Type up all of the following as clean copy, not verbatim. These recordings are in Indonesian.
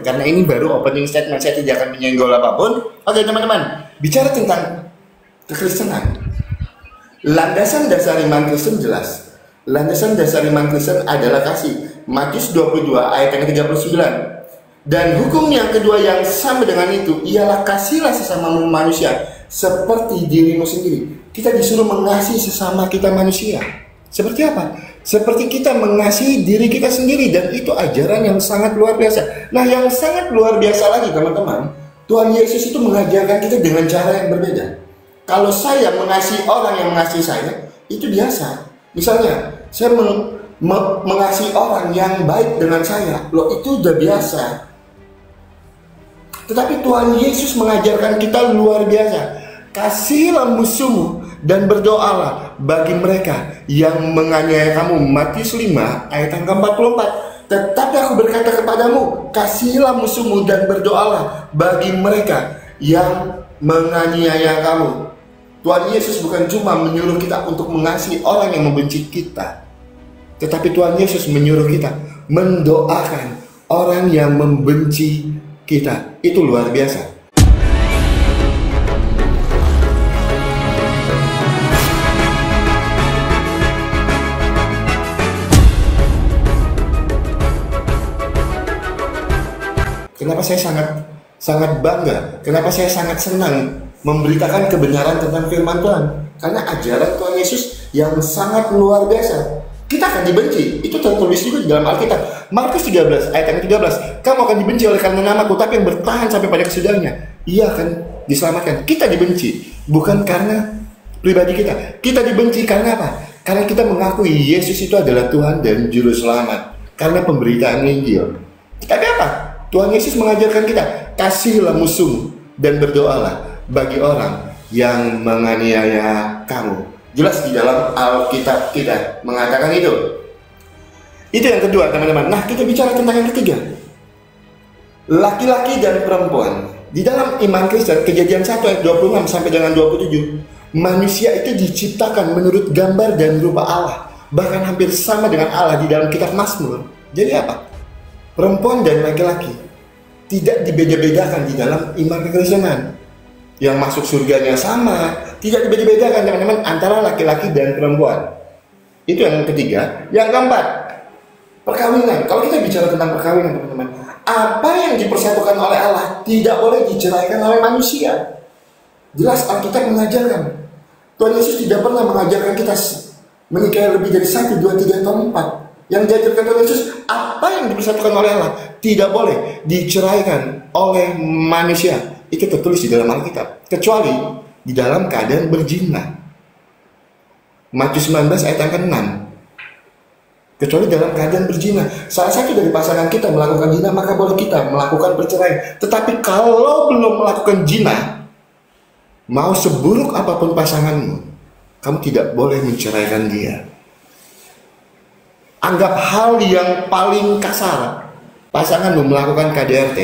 karena ini baru opening statement, saya tidak akan menyenggol apapun. Oke teman-teman, bicara tentang kekristenan, landasan dasar iman Kristen jelas. Landasan dasar iman Kristen adalah kasih. Matius 22 ayat yang 39. Dan hukum yang kedua yang sama dengan itu ialah kasihlah sesamamu manusia seperti dirimu sendiri. Kita disuruh mengasihi sesama kita manusia. Seperti apa? Seperti kita mengasihi diri kita sendiri, dan itu ajaran yang sangat luar biasa. Nah, yang sangat luar biasa lagi teman-teman, Tuhan Yesus itu mengajarkan kita dengan cara yang berbeda. Kalau saya mengasihi orang yang mengasihi saya, itu biasa. Misalnya, saya mengasihi orang yang baik dengan saya, loh itu udah biasa. Tetapi Tuhan Yesus mengajarkan kita luar biasa. Kasihilah musuhmu dan berdoalah bagi mereka yang menganiaya kamu. Matius 5 ayat yang ke-44. Tetapi aku berkata kepadamu, kasihilah musuhmu dan berdoalah bagi mereka yang menganiaya kamu. Tuhan Yesus bukan cuma menyuruh kita untuk mengasihi orang yang membenci kita, tetapi Tuhan Yesus menyuruh kita mendoakan orang yang membenci kita. Itu luar biasa. Kenapa saya sangat bangga? Kenapa saya sangat senang memberitakan kebenaran tentang firman Tuhan? Karena ajaran Tuhan Yesus yang sangat luar biasa. Kita akan dibenci. Itu tertulis juga di dalam Alkitab. Markus 13 ayat yang 13. Kamu akan dibenci oleh karena namaku, tapi yang bertahan sampai pada kesudahannya, ia akan diselamatkan. Kita dibenci bukan karena pribadi kita. Kita dibenci karena apa? Karena kita mengakui Yesus itu adalah Tuhan dan Juru Selamat. Karena pemberitaan Injil. Tapi apa? Tuhan Yesus mengajarkan kita, kasihilah musuhmu dan berdoalah bagi orang yang menganiaya kamu. Jelas di dalam Alkitab kita mengatakan itu. Itu yang kedua teman-teman. Nah, kita bicara tentang yang ketiga. Laki-laki dan perempuan. Di dalam iman Kristen, Kejadian 1 ayat 26 sampai dengan 27, manusia itu diciptakan menurut gambar dan rupa Allah, bahkan hampir sama dengan Allah di dalam kitab Mazmur. Jadi apa? Perempuan dan laki-laki tidak dibeda-bedakan di dalam iman kekristenan. Yang masuk surganya sama, tidak dibeda-bedakan teman-teman antara laki-laki dan perempuan. Itu yang ketiga. Yang keempat, perkawinan. Kalau kita bicara tentang perkawinan teman-teman, apa yang dipersatukan oleh Allah tidak boleh diceraikan oleh manusia. Jelas Alkitab mengajarkan. Tuhan Yesus tidak pernah mengajarkan kita menikah lebih dari 1, 2, 3, atau 4. Yang diajarkan Tuhan Yesus, apa yang dipersatukan oleh Allah tidak boleh diceraikan oleh manusia. Itu tertulis di dalam Alkitab, kecuali di dalam keadaan berzina. Matius 19 ayat yang ke-6. Kecuali dalam keadaan berzina. Salah satu dari pasangan kita melakukan zina, maka boleh kita melakukan perceraian. Tetapi kalau belum melakukan zina, mau seburuk apapun pasanganmu, kamu tidak boleh menceraikan dia. Anggap hal yang paling kasar, pasanganmu melakukan KDRT,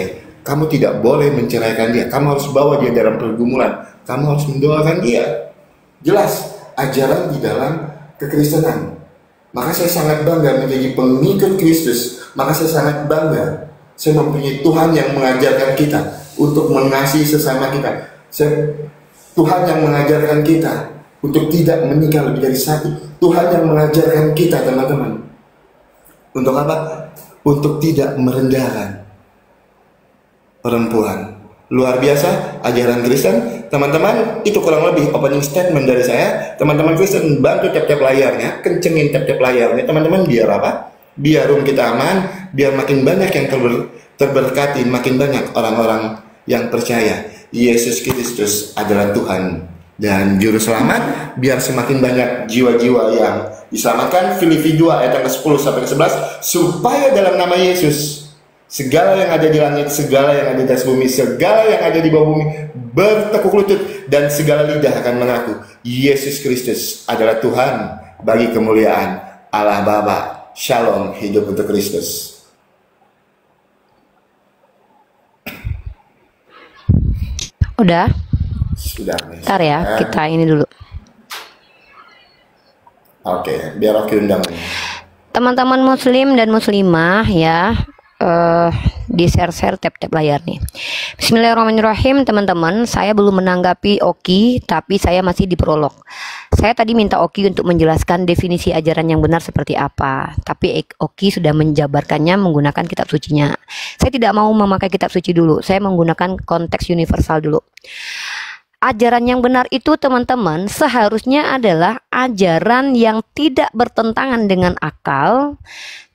kamu tidak boleh menceraikan dia. Kamu harus bawa dia dalam pergumulan. Kamu harus mendoakan dia. Jelas ajaran di dalam kekristenan. Maka saya sangat bangga menjadi pengikut Kristus. Maka saya sangat bangga saya mempunyai Tuhan yang mengajarkan kita untuk mengasihi sesama kita. Tuhan yang mengajarkan kita untuk tidak menikah lebih dari 1. Tuhan yang mengajarkan kita teman-teman, untuk apa? Untuk tidak merendahkan perempuan. Luar biasa ajaran Kristen. Teman-teman, itu kurang lebih opening statement dari saya. Teman-teman Kristen, bantu tap-tap layarnya, kencengin tap-tap layarnya teman-teman, biar apa? Biar room kita aman, biar makin banyak yang terberkati, makin banyak orang-orang yang percaya Yesus Kristus adalah Tuhan dan Juru Selamat, biar semakin banyak jiwa-jiwa yang diselamatkan. Filipi 2 ayat ke-10 sampai ke-11, supaya dalam nama Yesus segala yang ada di langit, segala yang ada di atas bumi, segala yang ada di bawah bumi bertekuk lutut, dan segala lidah akan mengaku Yesus Kristus adalah Tuhan, bagi kemuliaan Allah Bapa. Shalom, hidup untuk Kristus. Udah? Sudah. Ntar ya, kita ini dulu. Oke, biar Oki undang. Teman-teman muslim dan muslimah ya, di share-share tap-tap layar nih. Bismillahirrahmanirrahim teman-teman. Saya belum menanggapi Oki, tapi saya masih di prolog. Saya tadi minta Oki untuk menjelaskan definisi ajaran yang benar seperti apa, tapi Oki sudah menjabarkannya menggunakan kitab sucinya. Saya tidak mau memakai kitab suci dulu, saya menggunakan konteks universal dulu. Ajaran yang benar itu teman-teman seharusnya adalah ajaran yang tidak bertentangan dengan akal,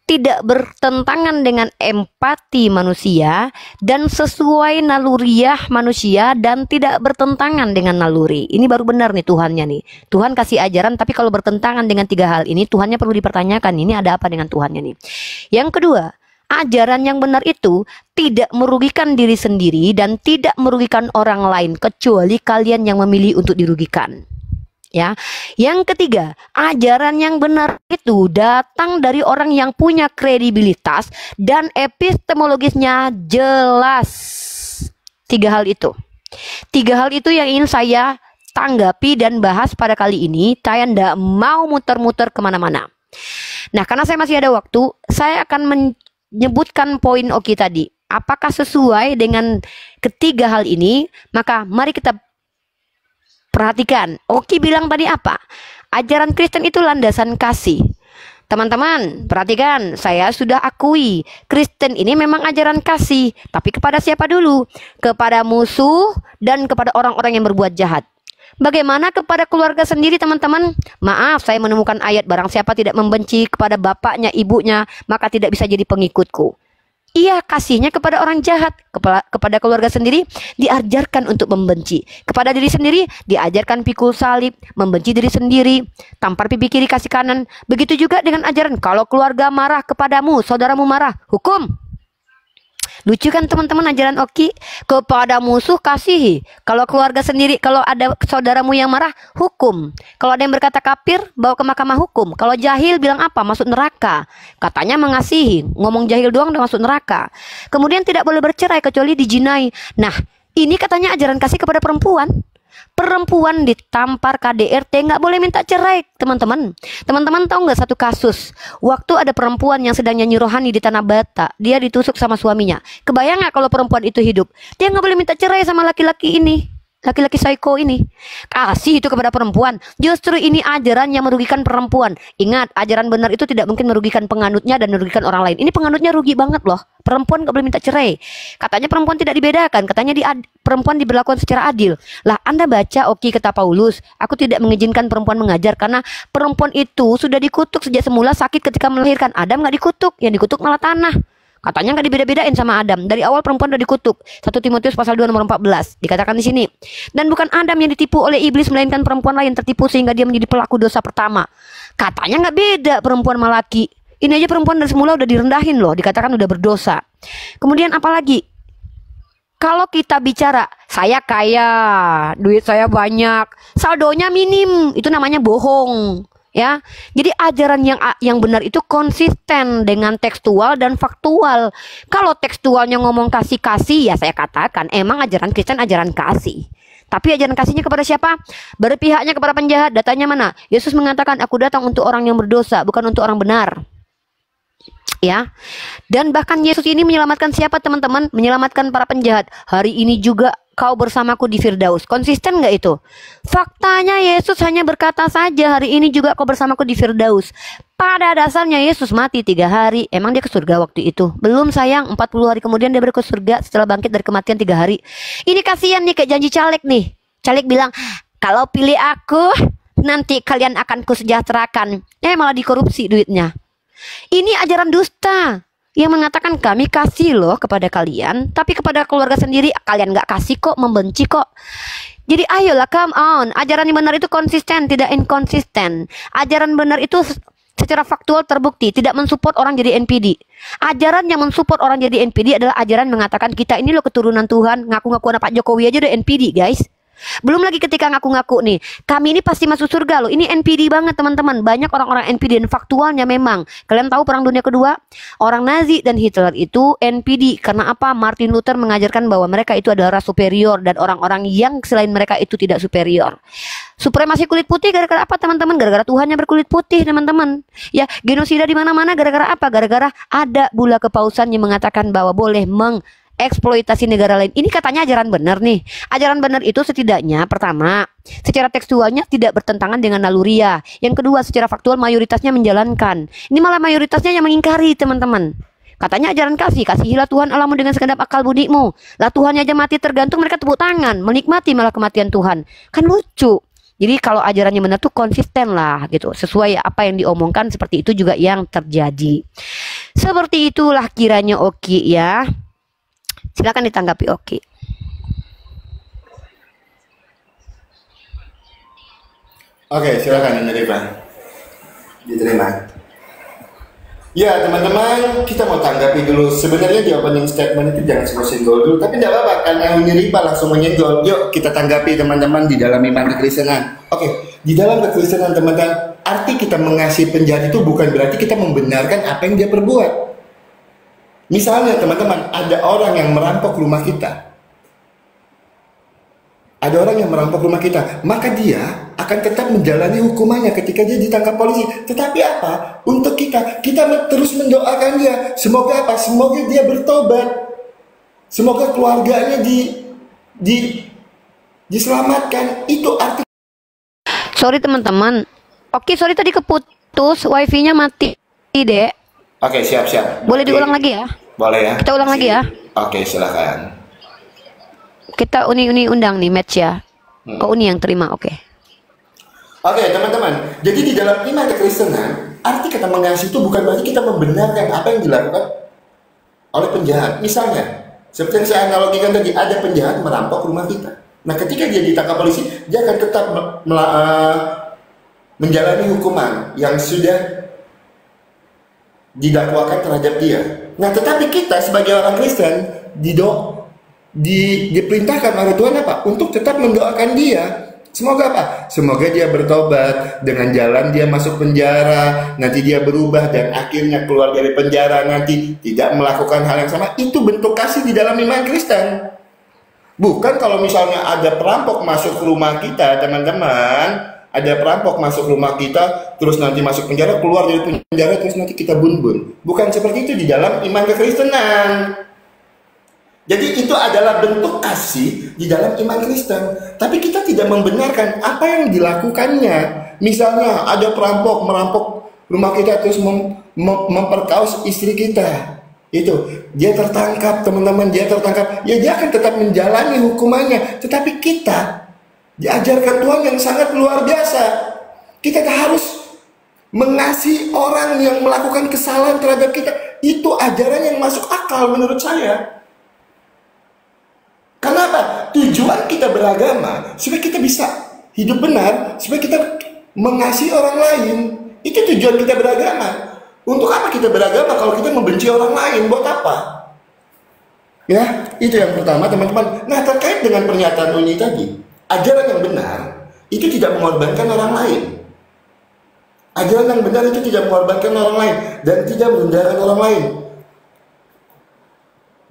tidak bertentangan dengan empati manusia, dan sesuai naluriah manusia, dan tidak bertentangan dengan naluri. Ini baru benar nih Tuhannya nih. Tuhan kasih ajaran, tapi kalau bertentangan dengan tiga hal ini, Tuhannya perlu dipertanyakan. Ini ada apa dengan Tuhannya nih? Yang kedua, ajaran yang benar itu tidak merugikan diri sendiri dan tidak merugikan orang lain kecuali kalian yang memilih untuk dirugikan. Ya. Yang ketiga, ajaran yang benar itu datang dari orang yang punya kredibilitas dan epistemologisnya jelas. Tiga hal itu. Tiga hal itu yang ingin saya tanggapi dan bahas pada kali ini. Saya tidak mau muter-muter kemana-mana. Nah, karena saya masih ada waktu, saya akan menyebutkan poin Oki tadi. Apakah sesuai dengan ketiga hal ini? Maka mari kita perhatikan. Oki bilang tadi apa? Ajaran Kristen itu landasan kasih. Teman-teman, perhatikan. Saya sudah akui Kristen ini memang ajaran kasih. Tapi kepada siapa dulu? Kepada musuh dan kepada orang-orang yang berbuat jahat. Bagaimana kepada keluarga sendiri teman-teman? Maaf, saya menemukan ayat barang siapa tidak membenci kepada bapaknya, ibunya, maka tidak bisa jadi pengikutku. Iya, kasihnya kepada orang jahat, kepada keluarga sendiri diajarkan untuk membenci. Kepada diri sendiri diajarkan pikul salib, membenci diri sendiri, tampar pipi kiri kasih kanan. Begitu juga dengan ajaran kalau keluarga marah kepadamu, saudaramu marah, hukum. Lucu kan teman-teman ajaran Oki? Kepada musuh kasihi, kalau keluarga sendiri, kalau ada saudaramu yang marah, hukum. Kalau ada yang berkata kafir, bawa ke mahkamah hukum. Kalau jahil bilang apa? Masuk neraka. Katanya mengasihi, ngomong jahil doang udah masuk neraka. Kemudian tidak boleh bercerai kecuali dijinai. Nah, ini katanya ajaran kasih kepada perempuan. Perempuan ditampar KDRT nggak boleh minta cerai, teman-teman. Teman-teman tahu nggak satu kasus? Waktu ada perempuan yang sedang nyanyi rohani di Tanah Bata, dia ditusuk sama suaminya. Kebayang nggak kalau perempuan itu hidup? Dia nggak boleh minta cerai sama laki-laki ini. Laki-laki psycho ini. Kasih itu kepada perempuan. Justru ini ajaran yang merugikan perempuan. Ingat, ajaran benar itu tidak mungkin merugikan penganutnya dan merugikan orang lain. Ini penganutnya rugi banget loh. Perempuan gak boleh minta cerai. Katanya perempuan tidak dibedakan. Katanya perempuan diberlakukan secara adil. Lah, Anda baca Oki kata Paulus, aku tidak mengizinkan perempuan mengajar karena perempuan itu sudah dikutuk sejak semula sakit ketika melahirkan. Adam gak dikutuk, yang dikutuk malah tanah. Katanya nggak dibeda-bedain sama Adam. Dari awal perempuan udah dikutuk. 1 Timotius pasal 2 nomor 14 dikatakan di sini. Dan bukan Adam yang ditipu oleh iblis, melainkan perempuan lain tertipu sehingga dia menjadi pelaku dosa pertama. Katanya nggak beda perempuan sama laki. Ini aja perempuan dari semula udah direndahin loh, dikatakan udah berdosa. Kemudian apalagi? Kalau kita bicara saya kaya, duit saya banyak, saldonya minim, itu namanya bohong. Ya, jadi ajaran yang benar itu konsisten dengan tekstual dan faktual. Kalau tekstualnya ngomong kasih-kasih, ya saya katakan emang ajaran Kristen ajaran kasih. Tapi ajaran kasihnya kepada siapa? Berpihaknya kepada penjahat. Datanya mana? Yesus mengatakan, aku datang untuk orang yang berdosa, bukan untuk orang benar. Ya, dan bahkan Yesus ini menyelamatkan siapa teman-teman? Menyelamatkan para penjahat. Hari ini juga kau bersamaku di Firdaus. Konsisten nggak itu? Faktanya Yesus hanya berkata saja, hari ini juga kau bersamaku di Firdaus. Pada dasarnya Yesus mati 3 hari. Emang dia ke surga waktu itu? Belum sayang, 40 hari kemudian dia baru ke surga setelah bangkit dari kematian 3 hari. Ini kasihan nih, kayak janji caleg nih. Caleg bilang, kalau pilih aku nanti kalian akan kusejahterakan. Malah dikorupsi duitnya. Ini ajaran dusta yang mengatakan kami kasih loh kepada kalian, tapi kepada keluarga sendiri kalian nggak kasih kok, membenci kok. Jadi ayolah, come on. Ajaran yang benar itu konsisten, tidak inkonsisten. Ajaran benar itu secara faktual terbukti tidak mensupport orang jadi NPD. Ajaran yang mensupport orang jadi NPD adalah ajaran mengatakan kita ini loh keturunan Tuhan, ngaku-ngaku anak Pak Jokowi aja udah NPD guys. Belum lagi ketika ngaku-ngaku nih, kami ini pasti masuk surga loh. Ini NPD banget teman-teman. Banyak orang-orang NPD dan faktualnya memang. Kalian tahu Perang Dunia Kedua? Orang Nazi dan Hitler itu NPD. Karena apa? Martin Luther mengajarkan bahwa mereka itu adalah ras superior dan orang-orang yang selain mereka itu tidak superior. Supremasi kulit putih gara-gara apa teman-teman? Gara-gara Tuhannya berkulit putih teman-teman. Ya, genosida di mana-mana gara-gara apa? Gara-gara ada bula kepausan yang mengatakan bahwa boleh eksploitasi negara lain. Ini katanya ajaran benar nih. Ajaran benar itu setidaknya pertama, secara tekstualnya tidak bertentangan dengan naluria. Yang kedua, secara faktual mayoritasnya menjalankan. Ini malah mayoritasnya yang mengingkari teman-teman. Katanya ajaran kasihilah Tuhan Allahmu dengan segenap akal budimu. Lah Tuhannya aja mati tergantung, mereka tepuk tangan, menikmati malah kematian Tuhan. Kan lucu. Jadi kalau ajarannya benar tuh konsisten lah gitu. Sesuai apa yang diomongkan, seperti itu juga yang terjadi. Seperti itulah kiranya Oki ya. Silakan ditanggapi Oki. Oke, silakan menerima. Diterima. Ya teman-teman, kita mau tanggapi dulu. Sebenarnya di opening statement itu jangan semua senggol dulu, tapi tidak apa-apa karena Uniripa langsung menyenggol. Yuk kita tanggapi teman-teman di dalam iman kekristenan. Oke, di dalam kekristenan teman-teman, arti kita mengasihi penjahat itu bukan berarti kita membenarkan apa yang dia perbuat. Misalnya teman-teman, ada orang yang merampok rumah kita. Ada orang yang merampok rumah kita, maka dia akan tetap menjalani hukumannya ketika dia ditangkap polisi. Tetapi apa? Untuk kita terus mendoakan dia. Semoga apa? Semoga dia bertobat. Semoga keluarganya diselamatkan. Itu arti. Sorry teman-teman. Oke, sorry tadi keputus, wifi-nya mati, Dek. Oke, siap-siap. Boleh diulang lagi ya? Boleh ya. Kita ulang lagi ya. Oke, silakan. Kita uni undang nih match ya. Oh, Uni yang terima, oke. Oke, teman-teman. Jadi di dalam iman kekristenan, arti kata mengasihi itu bukan berarti kita membenarkan apa yang dilakukan oleh penjahat. Misalnya, seperti yang saya analogikan tadi, ada penjahat merampok rumah kita. Nah, ketika dia ditangkap polisi, dia akan tetap menjalani hukuman yang sudah didakwakan terhadap dia. Nah, tetapi kita sebagai orang Kristen diperintahkan oleh Tuhan apa? Untuk tetap mendoakan dia. Semoga apa? Semoga dia bertobat, dengan jalan dia masuk penjara, nanti dia berubah dan akhirnya keluar dari penjara, nanti tidak melakukan hal yang sama. Itu bentuk kasih di dalam iman Kristen. Bukan kalau misalnya ada perampok masuk ke rumah kita, teman-teman. Ada perampok masuk rumah kita, terus nanti masuk penjara, keluar dari penjara, terus nanti kita bun-bun. Bukan seperti itu di dalam iman kekristenan. Jadi itu adalah bentuk kasih di dalam iman Kristen. Tapi kita tidak membenarkan apa yang dilakukannya. Misalnya ada perampok merampok rumah kita, terus memperkaos istri kita. Itu, dia tertangkap teman-teman, dia tertangkap. Ya dia akan tetap menjalani hukumannya. Tetapi kita diajarkan Tuhan yang sangat luar biasa. Kita harus mengasihi orang yang melakukan kesalahan terhadap kita. Itu ajaran yang masuk akal menurut saya. Kenapa? Tujuan kita beragama supaya kita bisa hidup benar, supaya kita mengasihi orang lain. Itu tujuan kita beragama. Untuk apa kita beragama kalau kita membenci orang lain? Buat apa? Ya, itu yang pertama teman-teman. Nah, terkait dengan pernyataan Uni tadi, ajaran yang benar itu tidak mengorbankan orang lain. Ajaran yang benar itu tidak mengorbankan orang lain dan tidak merendahkan orang lain.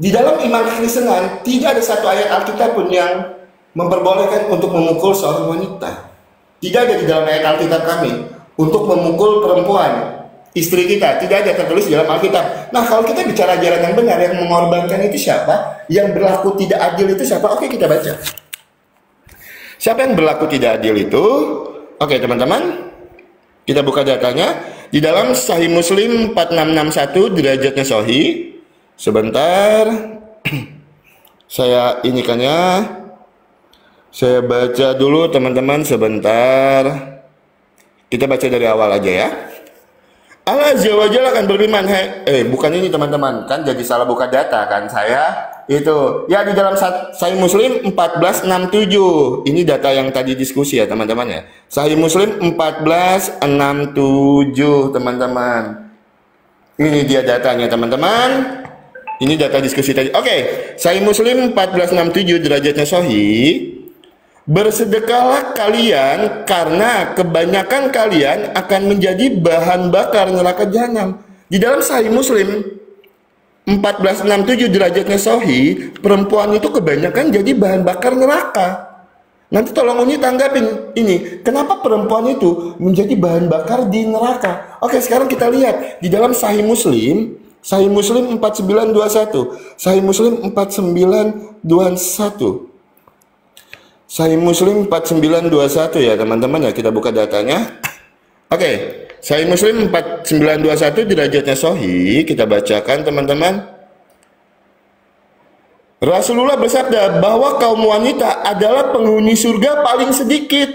Di dalam iman kekristenan tidak ada satu ayat Alkitab pun yang memperbolehkan untuk memukul seorang wanita. Tidak ada di dalam ayat Alkitab kami untuk memukul perempuan, istri kita. Tidak ada tertulis di dalam Alkitab. Nah, kalau kita bicara ajaran yang benar, yang mengorbankan itu siapa? Yang berlaku tidak adil itu siapa? Oke, kita baca. Siapa yang berlaku tidak adil itu? Oke, teman-teman, kita buka datanya. Di dalam Sahih Muslim 4661 derajatnya Sahih. Sebentar, saya inikannya, saya baca dulu teman-teman sebentar. Kita baca dari awal aja ya. Allah Azza wa Jalla akan berfirman, bukan ini teman-teman, kan jadi salah buka data kan saya. Itu, ya di dalam Sahih Muslim 1467. Ini data yang tadi diskusi ya teman-teman ya. Sahih Muslim 1467 teman-teman. Ini dia datanya teman-teman. Ini data diskusi tadi. Oke, Sahih Muslim 1467 derajatnya Sahih. Bersedekahlah kalian karena kebanyakan kalian akan menjadi bahan bakar neraka jahanam. Di dalam Sahih Muslim 1467 derajatnya Sahih, perempuan itu kebanyakan jadi bahan bakar neraka. Nanti tolong Uni tanggapin ini, kenapa perempuan itu menjadi bahan bakar di neraka? Oke, sekarang kita lihat di dalam Sahih Muslim 4921. Sahih Muslim 4921. Sahih Muslim 4921 ya teman-teman ya, kita buka datanya. Oke, Sahih Muslim 4921 derajatnya Sahih, kita bacakan teman-teman. Rasulullah bersabda bahwa kaum wanita adalah penghuni surga paling sedikit.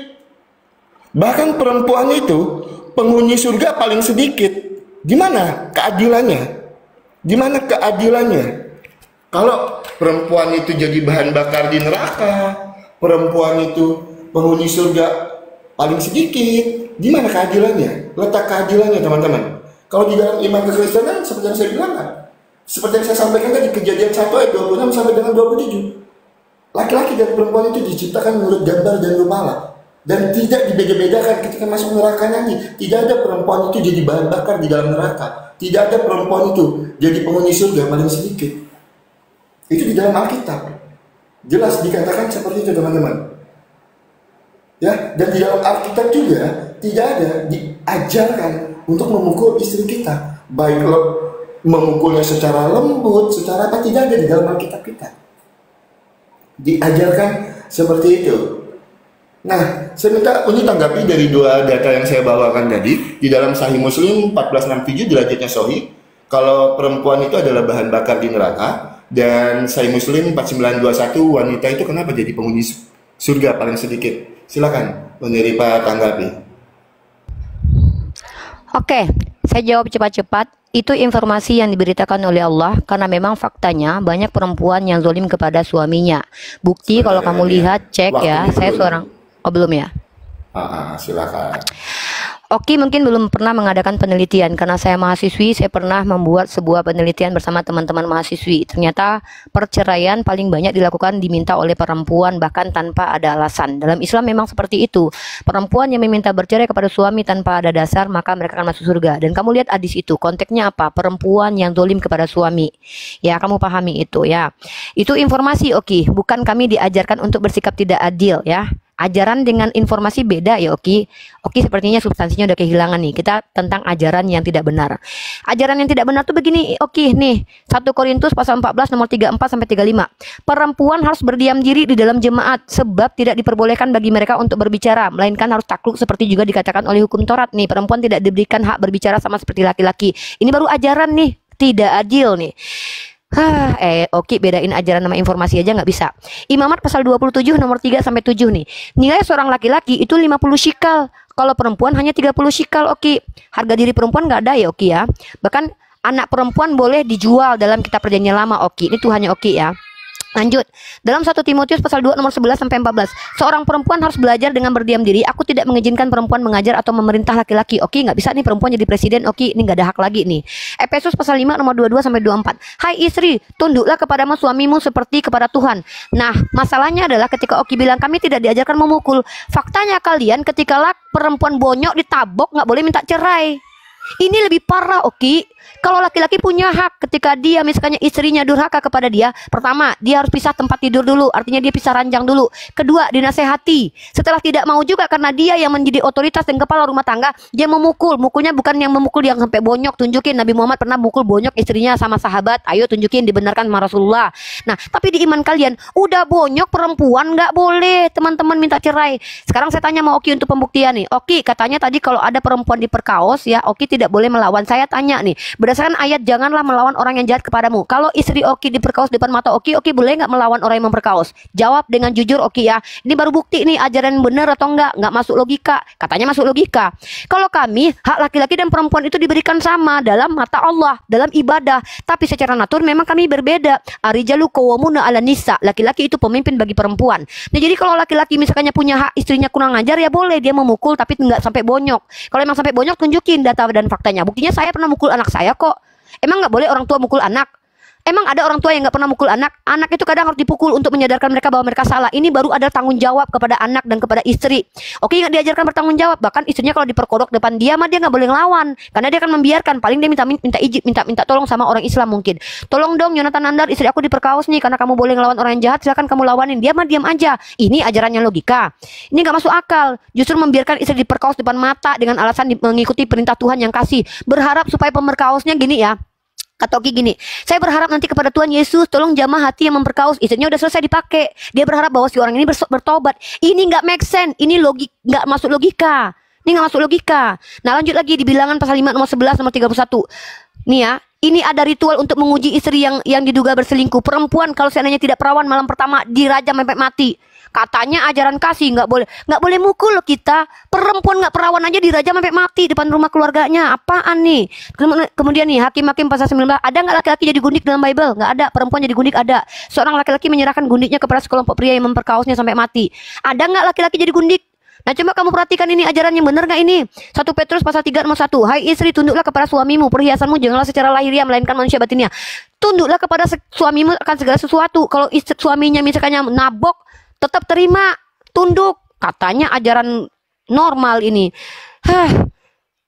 Bahkan perempuan itu penghuni surga paling sedikit. Di mana keadilannya? Di mana keadilannya? Kalau perempuan itu jadi bahan bakar di neraka, perempuan itu penghuni surga paling sedikit, di mana keadilannya? Letak keadilannya teman-teman. Kalau di dalam iman kekristenan seperti yang saya bilang kan, seperti yang saya sampaikan tadi, Kejadian 1 ayat 26 sampai dengan 27. Laki-laki dan perempuan itu diciptakan menurut gambar dan rupa Allah, dan tidak dibeda-bedakan ketika masuk neraka nanti. Tidak ada perempuan itu jadi bahan bakar di dalam neraka. Tidak ada perempuan itu jadi penghuni surga paling sedikit. Itu di dalam Alkitab. Jelas dikatakan seperti itu teman-teman. Ya, dan di dalam Alkitab juga tidak ada diajarkan untuk memukul istri kita. Baik memukulnya secara lembut, secara apa, tidak ada di dalam Alkitab kita. Diajarkan seperti itu. Nah, saya minta Uni tanggapi dari dua data yang saya bawakan tadi. Di dalam Sahih Muslim 1467 derajatnya Sahih, kalau perempuan itu adalah bahan bakar di neraka. Dan Sahih Muslim 4921, wanita itu kenapa jadi penghuni surga paling sedikit? Silakan penerima tanggapi. Oke, saya jawab cepat-cepat. Itu informasi yang diberitakan oleh Allah karena memang faktanya banyak perempuan yang zalim kepada suaminya. Bukti kalau kamu lihat, cek ya, saya seorang... Oh belum ya? Silakan. Oki mungkin belum pernah mengadakan penelitian. Karena saya mahasiswi, saya pernah membuat sebuah penelitian bersama teman-teman mahasiswi. Ternyata perceraian paling banyak dilakukan diminta oleh perempuan, bahkan tanpa ada alasan. Dalam Islam memang seperti itu. Perempuan yang meminta bercerai kepada suami tanpa ada dasar, maka mereka akan masuk surga. Dan kamu lihat hadis itu, konteksnya apa? Perempuan yang zalim kepada suami. Ya, kamu pahami itu ya. Itu informasi Oki, bukan kami diajarkan untuk bersikap tidak adil ya. Ajaran dengan informasi beda ya Oki. Oki sepertinya substansinya udah kehilangan nih. Kita tentang ajaran yang tidak benar. Ajaran yang tidak benar tuh begini Oki nih. 1 Korintus pasal 14 nomor 34 sampai 35. Perempuan harus berdiam diri di dalam jemaat sebab tidak diperbolehkan bagi mereka untuk berbicara, melainkan harus takluk seperti juga dikatakan oleh hukum Taurat nih. Perempuan tidak diberikan hak berbicara sama seperti laki-laki. Ini baru ajaran nih, tidak adil nih. Oke, bedain ajaran sama informasi aja nggak bisa. Imamat pasal 27 nomor 3 sampai 7 nih. Nilai seorang laki-laki itu 50 shikal. Kalau perempuan hanya 30 shikal, Oki. Harga diri perempuan nggak ada ya, Oki ya. Bahkan anak perempuan boleh dijual dalam kitab perjanjian lama, Oki. Ini Tuhannya Oki ya. Lanjut, dalam 1 Timotius pasal 2 nomor 11 sampai 14. Seorang perempuan harus belajar dengan berdiam diri. Aku tidak mengizinkan perempuan mengajar atau memerintah laki-laki. Oke, nggak bisa nih perempuan jadi presiden. Oke, ini nggak ada hak lagi nih. Efesus pasal 5 nomor 22 sampai 24. Hai istri, tunduklah kepada suamimu seperti kepada Tuhan. Nah, masalahnya adalah ketika Oki bilang kami tidak diajarkan memukul. Faktanya kalian ketika perempuan bonyok ditabok nggak boleh minta cerai. Ini lebih parah Oki. Kalau laki-laki punya hak ketika dia misalnya istrinya durhaka kepada dia, pertama dia harus pisah tempat tidur dulu, artinya dia pisah ranjang dulu. Kedua, dinasehati. Setelah tidak mau juga karena dia yang menjadi otoritas dan kepala rumah tangga, dia memukul. Mukulnya bukan yang memukul yang sampai bonyok. Tunjukin Nabi Muhammad pernah mukul bonyok istrinya sama sahabat. Ayo tunjukin, dibenarkan sama Rasulullah. Nah, tapi di iman kalian udah bonyok perempuan nggak boleh teman-teman minta cerai. Sekarang saya tanya sama Oki untuk pembuktian nih. Oki katanya tadi kalau ada perempuan diperkaos ya, Oki tidak boleh melawan. Saya tanya nih, berdasarkan ayat janganlah melawan orang yang jahat kepadamu. Kalau istri Oki diperkaos depan mata Oki, Oki boleh nggak melawan orang yang memperkaos? Jawab dengan jujur Oki ya. Ini baru bukti nih ajaran benar atau enggak masuk logika. Katanya masuk logika. Kalau kami hak laki-laki dan perempuan itu diberikan sama dalam mata Allah, dalam ibadah. Tapi secara natur memang kami berbeda. Arijalu qawwamuna 'alan nisa. Laki-laki itu pemimpin bagi perempuan. Nah, jadi kalau laki-laki misalnya punya hak istrinya kurang ajar ya boleh dia memukul tapi nggak sampai bonyok. Kalau emang sampai bonyok tunjukin data dan faktanya. Buktinya saya pernah mukul anak saya kok. Emang nggak boleh orang tua mukul anak? Emang ada orang tua yang nggak pernah mukul anak? Anak itu kadang harus dipukul untuk menyadarkan mereka bahwa mereka salah. Ini baru ada tanggung jawab kepada anak dan kepada istri. Oke, nggak diajarkan bertanggung jawab. Bahkan istrinya kalau diperkodok depan dia mah dia nggak boleh ngelawan, karena dia akan membiarkan. Paling dia minta izin, minta tolong sama orang Islam mungkin. Tolong dong Yonatan Nandar, istri aku diperkaos nih, karena kamu boleh ngelawan orang yang jahat, silakan kamu lawanin. Dia mah diam aja. Ini ajarannya logika. Ini nggak masuk akal. Justru membiarkan istri diperkaos depan mata dengan alasan mengikuti perintah Tuhan yang kasih. Berharap supaya pemerkaosnya gini ya. Kata Oki gini, saya berharap nanti kepada Tuhan Yesus, tolong jamah hati yang memperkaos. Istrinya udah selesai dipakai. Dia berharap bahwa si orang ini bertobat. Ini nggak make sense. Ini nggak masuk logika. Ini nggak masuk logika. Nah, lanjut lagi di Bilangan pasal 5 nomor 11 nomor 31. Nih ya, ini ada ritual untuk menguji istri yang diduga berselingkuh. Perempuan kalau seandainya tidak perawan malam pertama dirajam sampai mati. Katanya ajaran kasih, nggak boleh mukul loh kita. Perempuan nggak perawan aja dirajam sampai mati depan rumah keluarganya. Apaan nih? Kemudian nih Hakim-Hakim pasal 19, ada nggak laki-laki jadi gundik dalam Bible? Nggak ada. Perempuan jadi gundik ada. Seorang laki-laki menyerahkan gundiknya kepada sekelompok pria yang memperkaosnya sampai mati. Ada nggak laki-laki jadi gundik? Nah, coba kamu perhatikan ini ajaran yang benar nggak ini? 1 Petrus pasal 3 nomor 1. Hai istri, tunduklah kepada suamimu. Perhiasanmu janganlah secara lahiriah melainkan manusia batinnya. Tunduklah kepada suamimu akan segala sesuatu. Kalau suaminya misalnya nabok, tetap terima, tunduk. Katanya ajaran normal ini.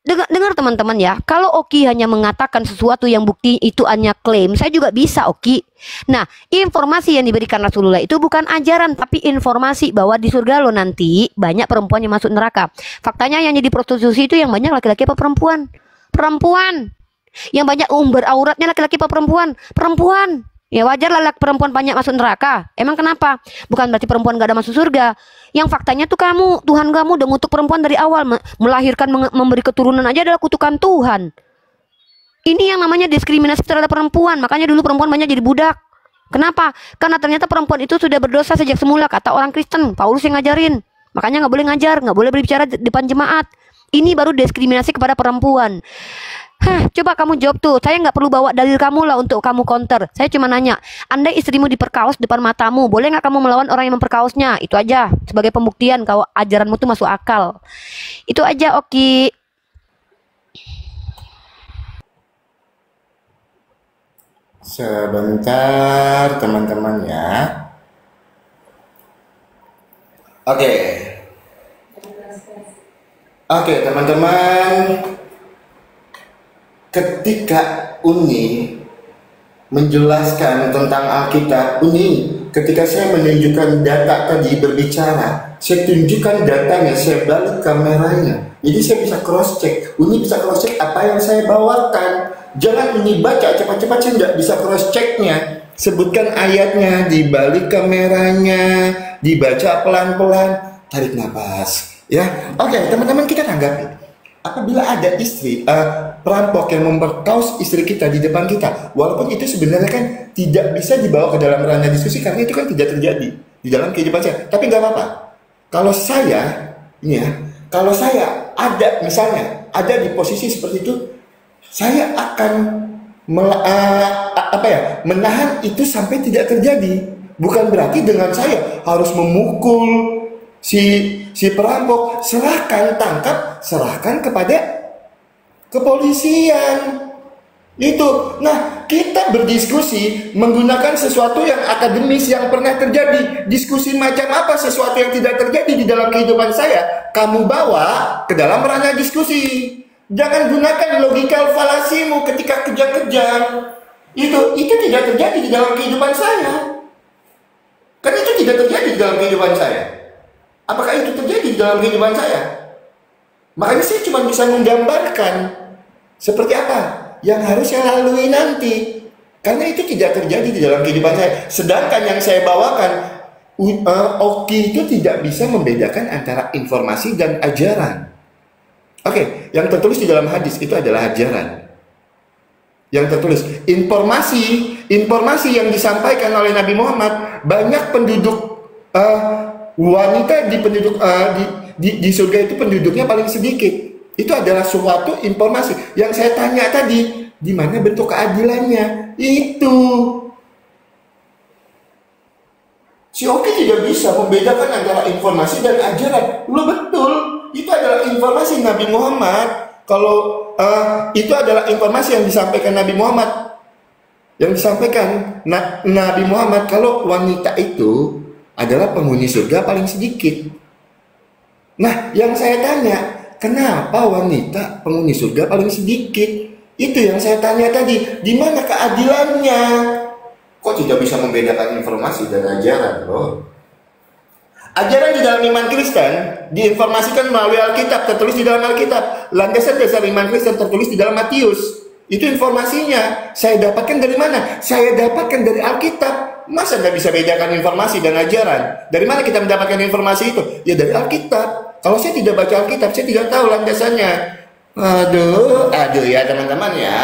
Dengar teman-teman ya, kalau Oki hanya mengatakan sesuatu yang bukti itu hanya klaim, saya juga bisa Oki. Nah, informasi yang diberikan Rasulullah itu bukan ajaran, tapi informasi bahwa di surga lo nanti banyak perempuan yang masuk neraka. Faktanya yang jadi prostitusi itu yang banyak laki-laki apa perempuan? Perempuan. Yang banyak auratnya laki-laki apa perempuan? Perempuan. Ya wajar lah perempuan banyak masuk neraka. Emang kenapa? Bukan berarti perempuan gak ada masuk surga. Yang faktanya tuh kamu, Tuhan kamu udah ngutuk perempuan dari awal. Melahirkan, memberi keturunan aja adalah kutukan Tuhan. Ini yang namanya diskriminasi terhadap perempuan. Makanya dulu perempuan banyak jadi budak. Kenapa? Karena ternyata perempuan itu sudah berdosa sejak semula, kata orang Kristen. Paulus yang ngajarin. Makanya gak boleh ngajar, gak boleh berbicara di depan jemaat. Ini baru diskriminasi kepada perempuan. Coba kamu jawab tuh. Saya nggak perlu bawa dalil kamu lah untuk kamu counter. Saya cuma nanya, andai istrimu diperkaos depan matamu, boleh nggak kamu melawan orang yang memperkaosnya? Itu aja sebagai pembuktian kalau ajaranmu tuh masuk akal. Itu aja Oki. Sebentar teman-teman ya. Oke teman-teman. Ketika Uni menjelaskan tentang Alkitab, ketika saya menunjukkan data tadi berbicara, saya tunjukkan datanya, saya balik kameranya. Jadi saya bisa cross check. Uni bisa cross check apa yang saya bawakan. Jangan Uni baca cepat-cepat, saya tidak bisa cross checknya. Sebutkan ayatnya, dibalik kameranya, dibaca pelan-pelan, tarik nafas. Ya, oke teman-teman, kita tanggapi. Apabila ada istri perampok yang memperkaos istri kita di depan kita, walaupun itu sebenarnya kan tidak bisa dibawa ke dalam ranah diskusi karena itu kan tidak terjadi di dalam kehidupan saya. Tapi nggak apa-apa. Kalau saya, kalau saya ada misalnya ada di posisi seperti itu, saya akan menahan itu sampai tidak terjadi. Bukan berarti dengan saya harus memukul si perampok. Serahkan kepada kepolisian. Itu. Nah, kita berdiskusi menggunakan sesuatu yang akademis yang pernah terjadi. Diskusi macam apa sesuatu yang tidak terjadi di dalam kehidupan saya, kamu bawa ke dalam ranah diskusi. Jangan gunakan logikal falasimu ketika kejang-kejang. Itu tidak terjadi di dalam kehidupan saya. Kan itu tidak terjadi di dalam kehidupan saya. Apakah itu terjadi di dalam kehidupan saya? Makanya saya cuma bisa menggambarkan seperti apa yang harus saya lalui nanti. Karena itu tidak terjadi di dalam kehidupan saya. Sedangkan yang saya bawakan, Oki itu tidak bisa membedakan antara informasi dan ajaran. Oke, yang tertulis di dalam hadis itu adalah ajaran. Yang tertulis informasi yang disampaikan oleh Nabi Muhammad, banyak penduduk wanita di surga itu penduduknya paling sedikit. Itu adalah suatu informasi yang saya tanya tadi, di mana bentuk keadilannya? Itu si Oki tidak bisa membedakan antara informasi dan ajaran. Lo betul, itu adalah informasi Nabi Muhammad. Kalau itu adalah informasi yang disampaikan Nabi Muhammad. Yang disampaikan Nabi Muhammad kalau wanita itu adalah penghuni surga paling sedikit. Nah, yang saya tanya, kenapa wanita penghuni surga paling sedikit? Itu yang saya tanya tadi, di mana keadilannya? Kok tidak bisa membedakan informasi dan ajaran, loh? Ajaran di dalam iman Kristen diinformasikan melalui Alkitab, tertulis di dalam Alkitab. Landasan dasar iman Kristen tertulis di dalam Matius. Itu informasinya. Saya dapatkan dari mana? Saya dapatkan dari Alkitab. Masa nggak bisa bedakan informasi dan ajaran? Dari mana kita mendapatkan informasi itu? Ya dari Alkitab. Kalau saya tidak baca Alkitab, saya tidak tahu landasannya. Aduh ya teman-teman ya.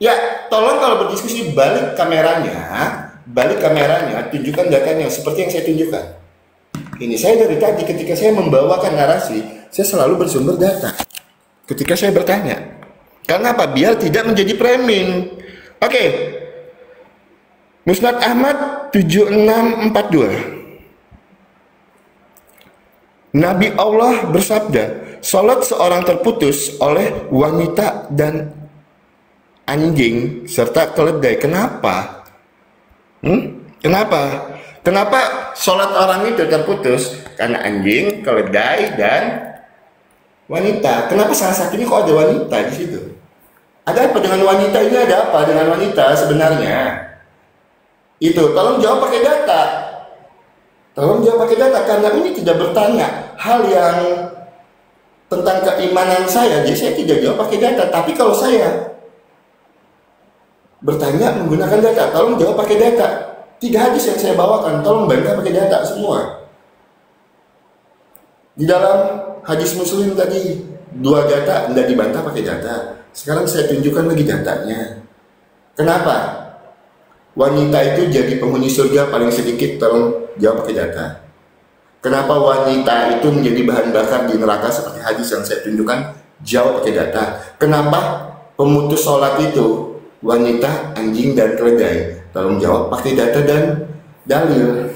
Ya, tolong kalau berdiskusi balik kameranya, tunjukkan datanya seperti yang saya tunjukkan. Ini saya dari tadi ketika saya membawakan narasi, saya selalu bersumber data. Ketika saya bertanya. Karena apa? Biar tidak menjadi framing. Oke. Musnad Ahmad 7642. Nabi Allah bersabda, salat seorang terputus oleh wanita dan anjing serta keledai. Kenapa? Kenapa? Kenapa salat orang itu terputus? Karena anjing, keledai, dan wanita. Kenapa salah satunya kok ada wanita di situ? Ada apa dengan wanita ini? Ada apa dengan wanita sebenarnya? Itu, tolong jawab pakai data. Tolong jawab pakai data, karena ini tidak bertanya hal yang tentang keimanan saya, jadi saya tidak jawab pakai data. Tapi kalau saya bertanya menggunakan data, tolong jawab pakai data. 3 hadis yang saya bawakan, tolong bantah pakai data semua. Di dalam hadis Muslim tadi 2 data tidak dibantah pakai data. Sekarang saya tunjukkan lagi datanya. Kenapa wanita itu jadi penghuni surga paling sedikit? Tolong jawab pakai data. Kenapa wanita itu menjadi bahan bakar di neraka seperti hadis yang saya tunjukkan? Jawab pakai data. Kenapa pemutus sholat itu wanita, anjing, dan keledai? Tolong jawab pakai data dan dalil.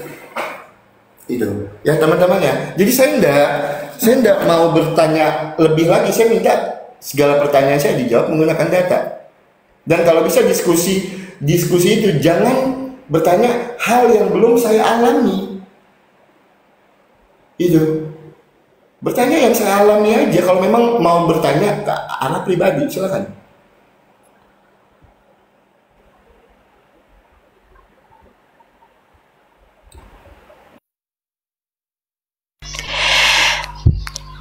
Itu ya teman-teman ya. Jadi saya enggak mau bertanya lebih lagi. Saya minta segala pertanyaan saya dijawab menggunakan data. Dan kalau bisa diskusi itu jangan bertanya hal yang belum saya alami. Itu bertanya yang saya alami aja. Kalau memang mau bertanya ke arah pribadi, silakan.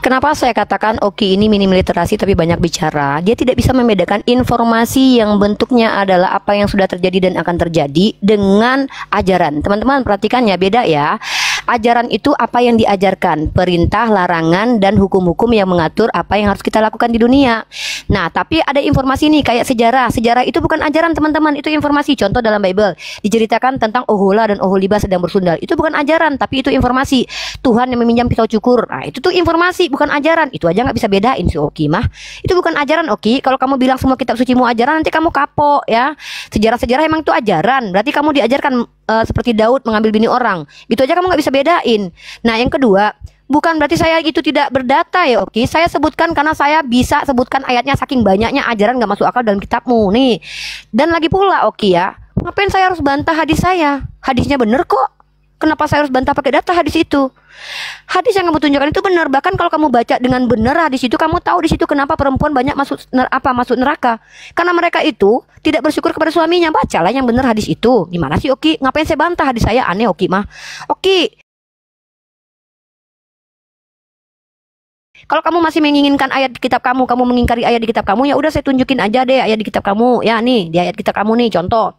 Kenapa saya katakan Oki ini minim literasi tapi banyak bicara? Dia tidak bisa membedakan informasi yang bentuknya adalah apa yang sudah terjadi dan akan terjadi dengan ajaran. Teman-teman perhatikan ya, beda ya. Ajaran itu apa yang diajarkan, perintah, larangan, dan hukum-hukum yang mengatur apa yang harus kita lakukan di dunia. Nah, tapi ada informasi nih kayak sejarah. Sejarah itu bukan ajaran teman-teman, itu informasi. Contoh dalam Bible, diceritakan tentang Ohola dan Oholiba sedang bersundal. Itu bukan ajaran, tapi itu informasi. Tuhan yang meminjam pisau cukur. Nah, itu tuh informasi, bukan ajaran. Itu aja nggak bisa bedain si Oki mah. Itu bukan ajaran, Oki. Kalau kamu bilang semua kitab suci mu ajaran, nanti kamu kapok ya. Sejarah-sejarah emang itu ajaran. Berarti kamu diajarkan seperti Daud mengambil bini orang. Gitu aja kamu nggak bisa bedain. Nah, yang kedua, bukan berarti saya itu tidak berdata ya, Oki. Saya sebutkan karena saya bisa sebutkan ayatnya saking banyaknya ajaran nggak masuk akal dalam kitabmu nih. Dan lagi pula, Oki ya, ngapain saya harus bantah hadis saya? Hadisnya bener kok. Kenapa saya harus bantah pakai data hadis itu? Hadis yang kamu tunjukkan itu benar. Bahkan kalau kamu baca dengan benar hadis itu, kamu tahu di situ kenapa perempuan banyak masuk neraka. Karena mereka itu tidak bersyukur kepada suaminya. Bacalah yang benar hadis itu. Gimana sih, Oki? Ngapain saya bantah hadis saya? Aneh, Oki mah. Oki, kalau kamu masih menginginkan ayat di kitab kamu mengingkari ayat di kitab kamu, ya udah saya tunjukin aja deh ayat di kitab kamu. Ya nih, di ayat kitab kamu nih contoh.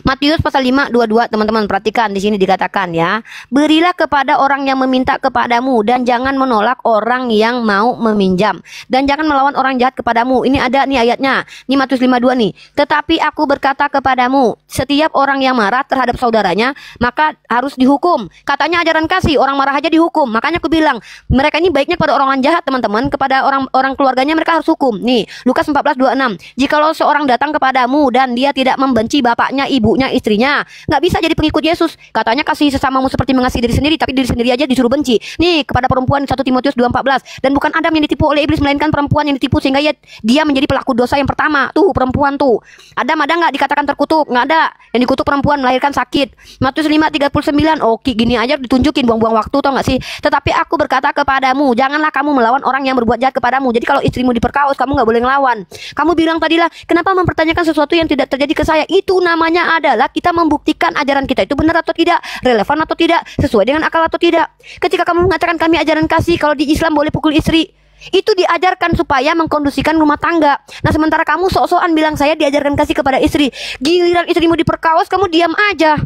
Matius pasal 5:22, teman-teman perhatikan di sini dikatakan ya, berilah kepada orang yang meminta kepadamu dan jangan menolak orang yang mau meminjam dan jangan melawan orang jahat kepadamu. Ini ada nih ayatnya. Ini Matius 5:2 nih. Tetapi aku berkata kepadamu, setiap orang yang marah terhadap saudaranya maka harus dihukum. Katanya ajaran kasih, orang marah aja dihukum. Makanya aku bilang, mereka ini baiknya kepada orang jahat, teman-teman, kepada orang keluarganya mereka harus hukum. Nih, Lukas 14:26. Jikalau seorang datang kepadamu dan dia tidak membenci bapaknya bapaknya, ibunya, istrinya. Nggak bisa jadi pengikut Yesus. Katanya kasih sesamamu seperti mengasihi diri sendiri, tapi diri sendiri aja disuruh benci. Nih, kepada perempuan 1 Timotius 2:14. Dan bukan Adam yang ditipu oleh iblis, melainkan perempuan yang ditipu sehingga dia menjadi pelaku dosa yang pertama. Tuh, perempuan tuh. Adam ada nggak dikatakan terkutuk? Nggak ada. Yang dikutuk perempuan melahirkan sakit. Matius 5:39. Oke, gini aja ditunjukin, buang-buang waktu, tau nggak sih? Tetapi aku berkata kepadamu, janganlah kamu melawan orang yang berbuat jahat kepadamu. Jadi kalau istrimu diperkaos, kamu nggak boleh ngelawan. Kamu bilang tadilah, kenapa mempertanyakan sesuatu yang tidak terjadi ke saya? Itu namanya adalah kita membuktikan ajaran kita itu benar atau tidak, relevan atau tidak, sesuai dengan akal atau tidak. Ketika kamu mengatakan kami ajaran kasih, kalau di Islam boleh pukul istri, itu diajarkan supaya mengkondisikan rumah tangga. Nah, sementara kamu sok-sokan bilang saya diajarkan kasih kepada istri, giliran istrimu diperkaos kamu diam aja.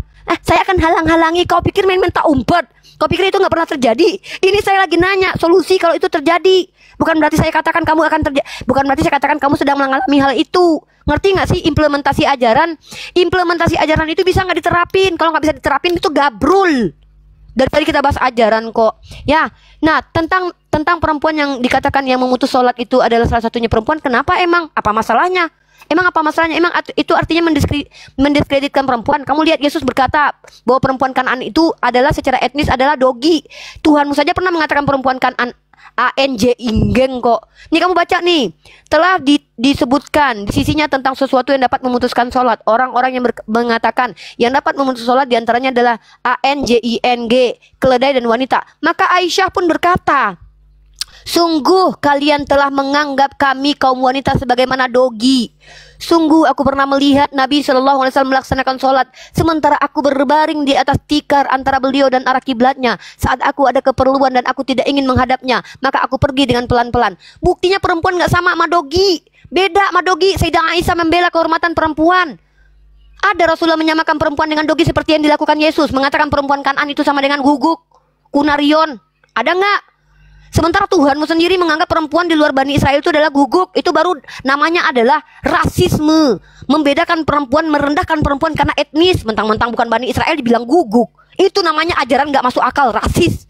Saya akan halang-halangi. Kau pikir main-main tak umpet? Kau pikir itu nggak pernah terjadi? Ini saya lagi nanya solusi kalau itu terjadi. Bukan berarti saya katakan kamu akan terjadi. Bukan berarti saya katakan kamu sedang mengalami hal itu. Ngerti nggak sih implementasi ajaran? Implementasi ajaran itu bisa nggak diterapin? Kalau nggak bisa diterapin itu gabrul. Dari tadi kita bahas ajaran kok. Ya, nah tentang perempuan yang dikatakan yang memutus sholat itu adalah salah satunya perempuan. Kenapa emang? Apa masalahnya? Emang apa masalahnya? Emang itu artinya mendiskreditkan perempuan? Kamu lihat Yesus berkata bahwa perempuan Kanaan itu adalah secara etnis adalah dogi. Tuhanmu saja pernah mengatakan perempuan Kanaan ANJ inggeng kok. Nih kamu baca nih. Telah disebutkan di sisinya tentang sesuatu yang dapat memutuskan sholat. Orang-orang yang mengatakan yang dapat memutus sholat diantaranya adalah ANJING, keledai dan wanita. Maka Aisyah pun berkata, sungguh kalian telah menganggap kami kaum wanita sebagaimana dogi. Sungguh aku pernah melihat Nabi SAW melaksanakan sholat, sementara aku berbaring di atas tikar antara beliau dan arah kiblatnya. Saat aku ada keperluan dan aku tidak ingin menghadapnya, maka aku pergi dengan pelan-pelan. Buktinya perempuan gak sama sama dogi. Beda sama dogi. Sayyidah Aisyah membela kehormatan perempuan. Ada Rasulullah menyamakan perempuan dengan dogi seperti yang dilakukan Yesus, mengatakan perempuan Kanaan itu sama dengan guguk, kunarion. Ada nggak? Sementara Tuhanmu sendiri menganggap perempuan di luar Bani Israel itu adalah guguk. Itu baru namanya adalah rasisme. Membedakan perempuan, merendahkan perempuan karena etnis. Mentang-mentang bukan Bani Israel dibilang guguk. Itu namanya ajaran gak masuk akal, rasis.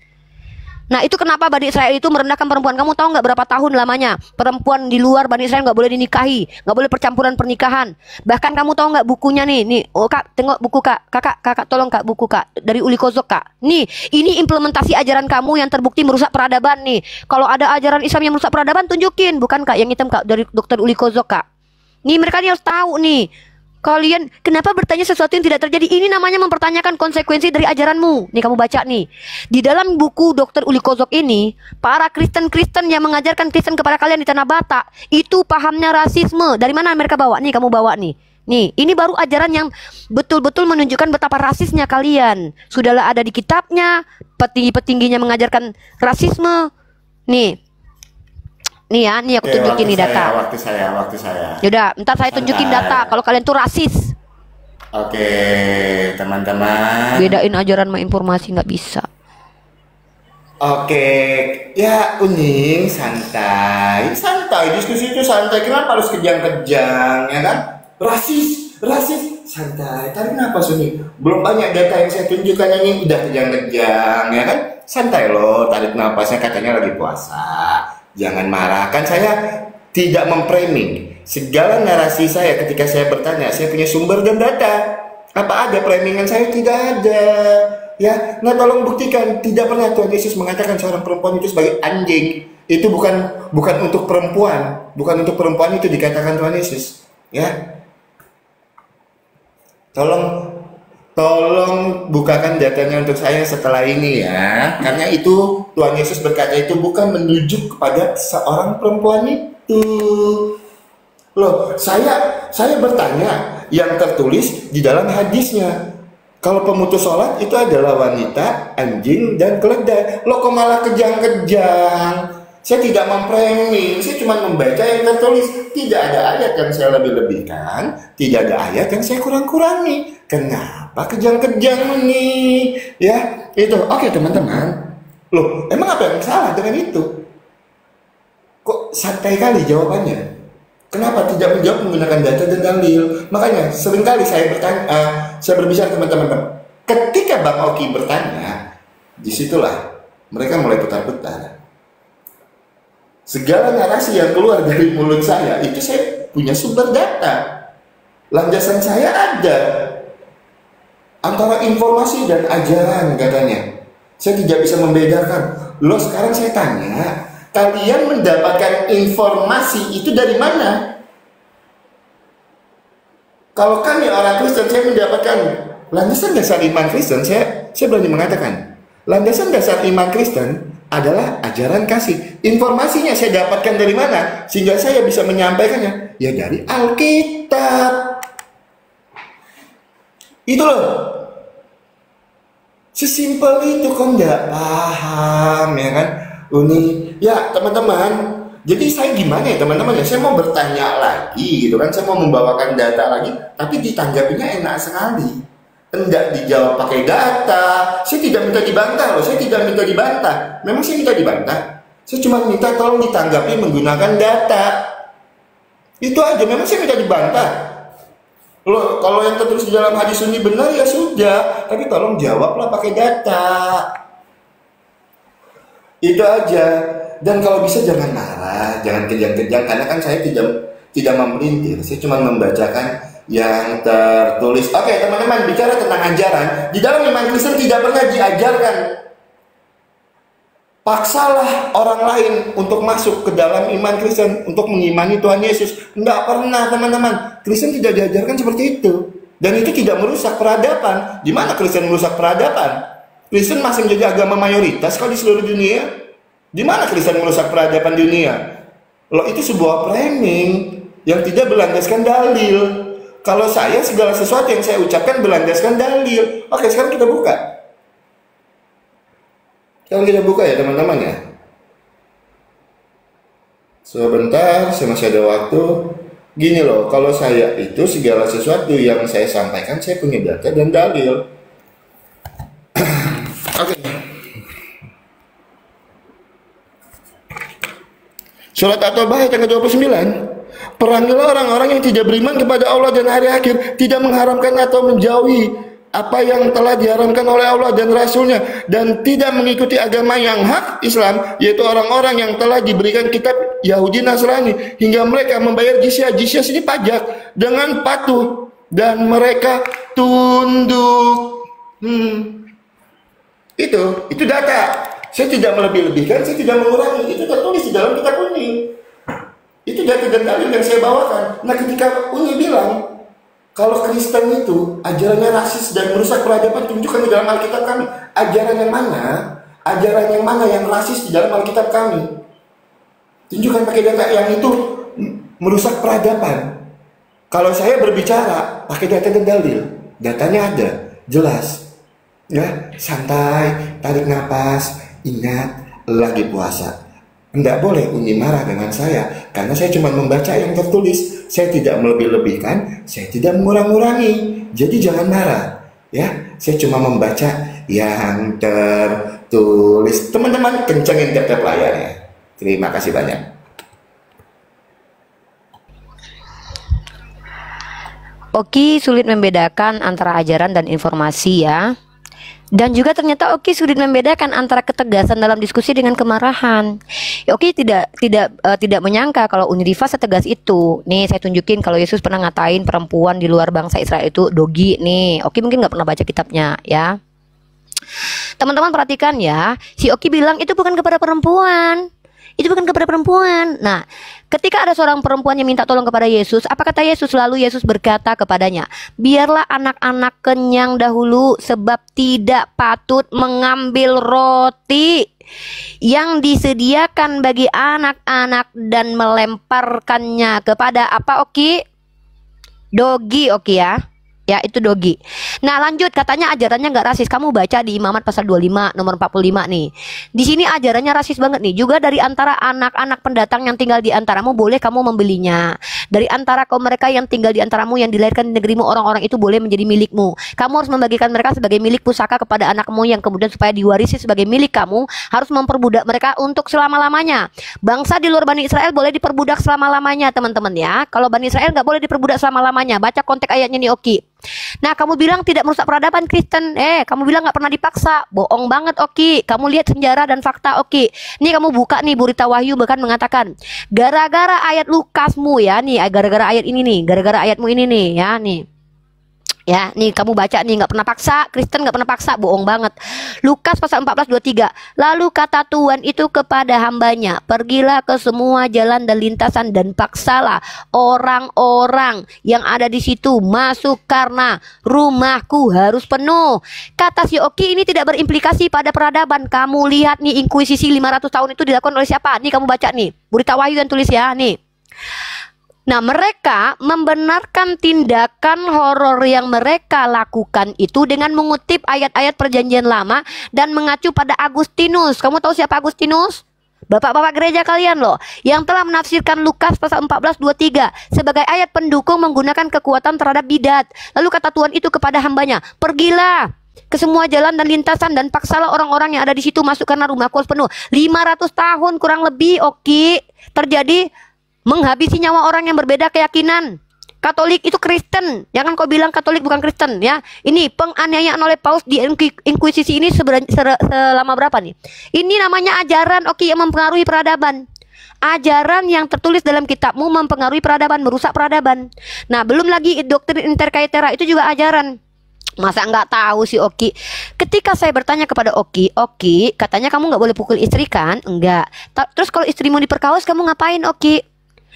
Nah itu kenapa Bani Israel itu merendahkan perempuan. Kamu tahu nggak berapa tahun lamanya perempuan di luar Bani Israel nggak boleh dinikahi, nggak boleh percampuran pernikahan. Bahkan kamu tahu nggak bukunya nih, oh kak, tengok buku kak, kakak tolong kak, buku kak dari Uli Kozok kak. Nih ini implementasi ajaran kamu yang terbukti merusak peradaban nih. Kalau ada ajaran Islam yang merusak peradaban tunjukin, bukan kak yang hitam kak dari Dokter Uli Kozok kak. Nih mereka harus tahu nih. Kalian kenapa bertanya sesuatu yang tidak terjadi? Ini namanya mempertanyakan konsekuensi dari ajaranmu. Nih kamu baca nih. Di dalam buku Dr. Uli Kozok ini, para Kristen-Kristen yang mengajarkan Kristen kepada kalian di Tanah Batak, itu pahamnya rasisme. Dari mana mereka bawa? Nih kamu bawa nih. Nih, ini baru ajaran yang betul-betul menunjukkan betapa rasisnya kalian. Sudahlah ada di kitabnya, petinggi-petingginya mengajarkan rasisme. Nih. Nih ya, nih aku tunjukin nih data. Waktu saya. Yaudah, ntar saya tunjukin data kalau kalian tuh rasis. Oke, teman-teman. Bedain ajaran sama informasi nggak bisa. Oke, ya Uning santai, diskusi itu santai. Kenapa harus kejang-kejang, ya kan? Rasis, santai. Tadi kenapa Suni? Belum banyak data yang saya tunjukkan ini udah kejang-kejang, ya kan? Santai loh. Tadi kenapa saya katanya lagi puasa. Jangan marah, kan saya tidak memframing segala narasi saya ketika saya bertanya. Saya punya sumber dan data. Apa ada framingan saya? Tidak ada. Ya, nah tolong buktikan. Tidak pernah Tuhan Yesus mengatakan seorang perempuan itu sebagai anjing. Itu bukan untuk perempuan. Bukan untuk perempuan itu dikatakan Tuhan Yesus. Ya, Tolong bukakan datanya untuk saya setelah ini ya. Karena itu Tuhan Yesus berkata itu bukan menunjuk kepada seorang perempuan itu. Loh, saya bertanya yang tertulis di dalam hadisnya. Kalau pemutus sholat itu adalah wanita, anjing, dan keledai. Loh kok malah kejang-kejang? Saya tidak memframing, saya cuma membaca yang tertulis. Tidak ada ayat yang saya lebih-lebihkan, tidak ada ayat yang saya kurang-kurangi. Kenapa kejang-kejang nih? Ya, itu. Oke, teman-teman. Loh, emang apa yang salah dengan itu? Kok santai kali jawabannya? Kenapa tidak menjawab menggunakan data dan dalil? Makanya seringkali saya berbicara teman-teman. Ketika Bang Oki bertanya, disitulah mereka mulai putar-putar. Segala narasi yang keluar dari mulut saya itu saya punya sumber data. Landasan saya ada antara informasi dan ajaran katanya. Saya tidak bisa membedakan. Loh, sekarang saya tanya, kalian mendapatkan informasi itu dari mana? Kalau kami orang Kristen, saya mendapatkan landasan dasar iman Kristen. Saya berani mengatakan, landasan dasar iman Kristen adalah ajaran kasih. Informasinya saya dapatkan dari mana sehingga saya bisa menyampaikannya? Ya dari Alkitab. Itu loh. Sesimpel itu, kok nggak paham ya kan? Ya teman-teman. Jadi saya gimana ya teman-teman ya? Saya mau bertanya lagi gitu kan? Saya mau membawakan data lagi, tapi ditanggapinya enak sekali. Enggak dijawab pakai data. Saya tidak minta dibantah loh. Saya tidak minta dibantah. Memang saya minta dibantah. Saya cuma minta tolong ditanggapi menggunakan data. Itu aja. Memang saya minta dibantah. Loh, kalau yang tertulis di dalam hadis sunni benar ya sudah, tapi tolong jawablah pakai data. Itu aja. Dan kalau bisa jangan marah, jangan kejang-kejang, karena kan saya tidak memelintir. Saya cuma membacakan yang tertulis. Oke, teman-teman, bicara tentang ajaran, di dalam iman Kristen tidak pernah diajarkan paksalah orang lain untuk masuk ke dalam iman Kristen, untuk mengimani Tuhan Yesus. Enggak pernah, teman-teman. Kristen tidak diajarkan seperti itu. Dan itu tidak merusak peradaban. Di mana Kristen merusak peradaban? Kristen masih menjadi agama mayoritas kalau di seluruh dunia. Di mana Kristen merusak peradaban dunia? Loh, itu sebuah framing yang tidak berlandaskan dalil. Kalau saya, segala sesuatu yang saya ucapkan berlandaskan dalil. Oke, sekarang kita buka. Sekarang kita buka ya teman-teman ya. Sebentar, saya masih ada waktu. Gini loh, kalau saya itu segala sesuatu yang saya sampaikan, saya punya data dan dalil. Oke. Surat At-Taubah ayat yang ke-29. Perangilah orang-orang yang tidak beriman kepada Allah dan hari akhir, tidak mengharamkan atau menjauhi apa yang telah diharamkan oleh Allah dan Rasulnya, dan tidak mengikuti agama yang hak Islam, yaitu orang-orang yang telah diberikan kitab Yahudi Nasrani, hingga mereka membayar jizyah. Jizyah ini pajak, dengan patuh, dan mereka tunduk. Itu data. Saya tidak melebih-lebihkan, saya tidak mengurangi. Itu tertulis di dalam kitab Uni. Itu data dan dalil yang saya bawakan. Nah, ketika Uni bilang kalau Kristen itu ajarannya rasis dan merusak peradaban, tunjukkan di dalam Alkitab kami. Ajaran yang mana? Ajaran yang mana yang rasis di dalam Alkitab kami? Tunjukkan pakai data yang itu merusak peradaban. Kalau saya berbicara pakai data dan dalil, datanya ada, jelas. Ya, santai, tarik napas. Ingat, lagi puasa. Tidak boleh Uni marah dengan saya, karena saya cuma membaca yang tertulis. Saya tidak melebih-lebihkan, saya tidak mengurang-urangi. Jadi jangan marah. Ya, saya cuma membaca yang tertulis. Teman-teman, kencengin tap-tap layarnya. Terima kasih banyak. Oki sulit membedakan antara ajaran dan informasi ya. Dan juga ternyata Oki sulit membedakan antara ketegasan dalam diskusi dengan kemarahan. Ya, Oki tidak menyangka kalau Unriva setegas itu. Nih saya tunjukin kalau Yesus pernah ngatain perempuan di luar bangsa Israel itu dogi. Nih Oki mungkin nggak pernah baca kitabnya ya. Teman-teman perhatikan ya, si Oki bilang itu bukan kepada perempuan. Itu bukan kepada perempuan. Nah, ketika ada seorang perempuan yang minta tolong kepada Yesus, apa kata Yesus? Lalu Yesus berkata kepadanya, biarlah anak-anak kenyang dahulu, sebab tidak patut mengambil roti yang disediakan bagi anak-anak dan melemparkannya kepada apa, Oki? Dogi, Oki ya. Ya, itu dogi. Nah, lanjut, katanya ajarannya nggak rasis. Kamu baca di Imamat pasal 25 nomor 45 nih. Di sini ajarannya rasis banget nih. Juga dari antara anak-anak pendatang yang tinggal di antaramu boleh kamu membelinya. Dari antara kaum mereka yang tinggal di antaramu yang dilahirkan di negerimu, orang-orang itu boleh menjadi milikmu. Kamu harus membagikan mereka sebagai milik pusaka kepada anakmu, yang kemudian supaya diwarisi sebagai milik kamu, harus memperbudak mereka untuk selama-lamanya. Bangsa di luar Bani Israel boleh diperbudak selama-lamanya, teman-teman ya. Kalau Bani Israel nggak boleh diperbudak selama-lamanya. Baca konteks ayatnya nih, Oki. Nah, kamu bilang tidak merusak peradaban Kristen. Kamu bilang nggak pernah dipaksa. Bohong banget, Oki. Kamu lihat sejarah dan fakta, Oki. Nih kamu buka nih Berita Wahyu bahkan mengatakan, gara-gara ayat Lukasmu ya, nih gara-gara ayat ini nih, gara-gara ayatmu ini nih, ya nih. Ya, nih kamu baca nih, nggak pernah paksa, Kristen nggak pernah paksa, bohong banget. Lukas pasal 14:23. Lalu kata Tuhan itu kepada hambanya, pergilah ke semua jalan dan lintasan dan paksalah orang-orang yang ada di situ masuk karena rumahku harus penuh. Kata si Oki ini tidak berimplikasi pada peradaban. Kamu lihat nih, inkuisisi 500 tahun itu dilakukan oleh siapa? Nih kamu baca nih, Berita Wahyu yang tulis ya, nih. Nah, mereka membenarkan tindakan horor yang mereka lakukan itu dengan mengutip ayat-ayat Perjanjian Lama dan mengacu pada Agustinus. Kamu tahu siapa Agustinus? Bapak-bapak gereja kalian loh, yang telah menafsirkan Lukas pasal 14:23 sebagai ayat pendukung menggunakan kekuatan terhadap bidat. Lalu kata Tuhan itu kepada hambanya, pergilah ke semua jalan dan lintasan dan paksalah orang-orang yang ada di situ masuk karena rumahku harus penuh. 500 tahun kurang lebih, Oki, terjadi menghabisi nyawa orang yang berbeda keyakinan. Katolik itu Kristen, jangan kau bilang Katolik bukan Kristen ya. Ini penganiayaan oleh Paus di inkuisisi ini selama berapa nih? Ini namanya ajaran, Oki, yang mempengaruhi peradaban. Ajaran yang tertulis dalam kitabmu mempengaruhi peradaban, merusak peradaban. Nah, belum lagi doktrin interkaitera itu juga ajaran. Masa nggak tahu sih Oki? Ketika saya bertanya kepada Oki, Oki katanya kamu nggak boleh pukul istri kan? Enggak. Terus kalau istrimu diperkaos kamu ngapain, Oki?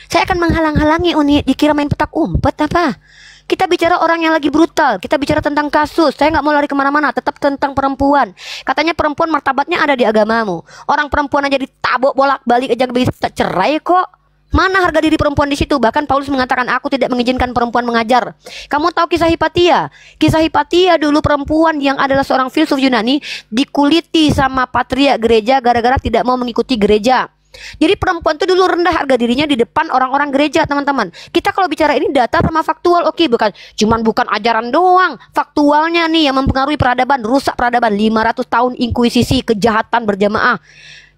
Saya akan menghalang-halangi Uni, dikira main petak umpet apa? Kita bicara orang yang lagi brutal, kita bicara tentang kasus. Saya nggak mau lari kemana-mana, tetap tentang perempuan. Katanya perempuan martabatnya ada di agamamu. Orang perempuan aja ditabok bolak-balik aja bisa cerai kok. Mana harga diri perempuan di situ? Bahkan Paulus mengatakan, aku tidak mengizinkan perempuan mengajar. Kamu tahu kisah Hipatia? Kisah Hipatia dulu perempuan yang adalah seorang filsuf Yunani dikuliti sama patriark gereja gara-gara tidak mau mengikuti gereja. Jadi perempuan itu dulu rendah harga dirinya di depan orang-orang gereja, teman-teman. Kita kalau bicara ini data sama faktual, oke, bukan ajaran doang. Faktualnya nih yang mempengaruhi peradaban, rusak peradaban, 500 tahun inkuisisi, kejahatan berjamaah.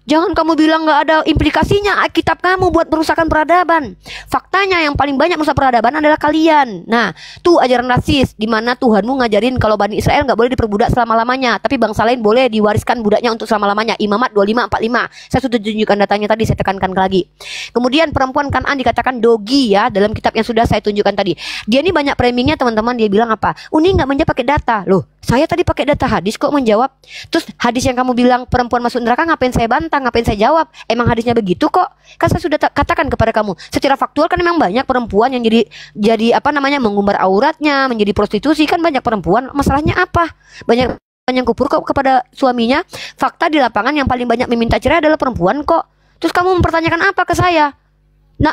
Jangan kamu bilang nggak ada implikasinya kitab kamu buat merusakan peradaban. Faktanya yang paling banyak merusak peradaban adalah kalian. Nah, tuh ajaran rasis di mana Tuhanmu ngajarin kalau Bani Israel nggak boleh diperbudak selama-lamanya, tapi bangsa lain boleh diwariskan budaknya untuk selama-lamanya. Imamat 25:45. Saya sudah tunjukkan datanya tadi, saya tekankan lagi. Kemudian perempuan Kan'an dikatakan dogi ya dalam kitab yang sudah saya tunjukkan tadi. Dia ini banyak framingnya, teman-teman. Dia bilang apa? Uni nggak menjawab pakai data. Loh, saya tadi pakai data hadis kok menjawab. Terus hadis yang kamu bilang perempuan masuk neraka ngapain saya bantah? Ngapain saya jawab? Emang hadisnya begitu kok? Kan saya sudah katakan kepada kamu, secara faktual kan memang banyak perempuan yang jadi apa namanya mengumbar auratnya, menjadi prostitusi, kan banyak perempuan. Masalahnya apa? Banyak yang kufur kok kepada suaminya. Fakta di lapangan yang paling banyak meminta cerai adalah perempuan kok. Terus kamu mempertanyakan apa ke saya?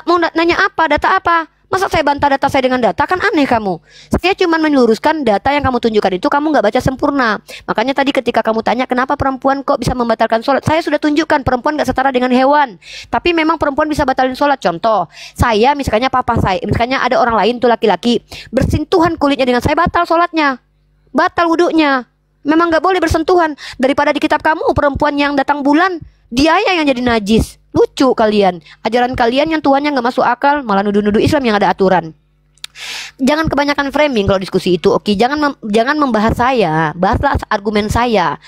Mau nanya apa? Data apa? Masa saya bantah data saya dengan data? Kan aneh kamu. Saya cuma meluruskan data yang kamu tunjukkan itu kamu nggak baca sempurna. Makanya tadi ketika kamu tanya kenapa perempuan kok bisa membatalkan sholat, saya sudah tunjukkan perempuan nggak setara dengan hewan. Tapi memang perempuan bisa batalin sholat. Contoh, saya misalnya papa saya, misalnya ada orang lain tuh laki-laki bersentuhan kulitnya dengan saya, batal sholatnya, batal wudhunya. Memang nggak boleh bersentuhan. Daripada di kitab kamu perempuan yang datang bulan dia yang jadi najis. Lucu kalian, ajaran kalian yang Tuhannya nggak masuk akal, malah nuduh-nuduh Islam yang ada aturan. Jangan kebanyakan framing kalau diskusi itu, oke? Jangan membahas saya, bahaslah argumen saya.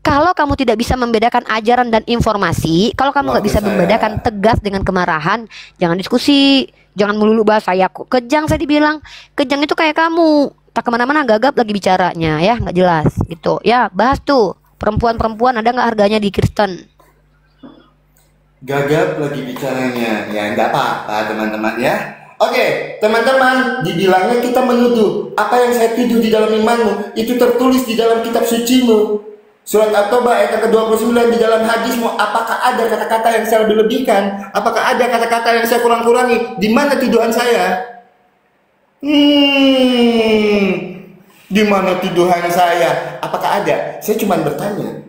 Kalau kamu tidak bisa membedakan ajaran dan informasi, kalau kamu nggak bisa membedakan tegas dengan kemarahan, jangan diskusi. Jangan melulu bahas saya kok kejang, saya dibilang kejang itu kayak kamu tak kemana-mana gagap lagi bicaranya, ya nggak jelas gitu. Ya bahas tuh perempuan-perempuan ada nggak harganya di Kristen? Gagap lagi bicaranya, ya nggak apa-apa teman-teman ya. Oke, teman-teman, dibilangnya kita menuduh. Apa yang saya tuduh di dalam imanmu itu tertulis di dalam kitab sucimu. Surat At-Taubah ayat ke-29, di dalam hadismu. Apakah ada kata-kata yang saya lebih-lebihkan? Apakah ada kata-kata yang saya kurang-kurangi? Di mana tuduhan saya? Di mana tuduhan saya? Apakah ada? Saya cuma bertanya.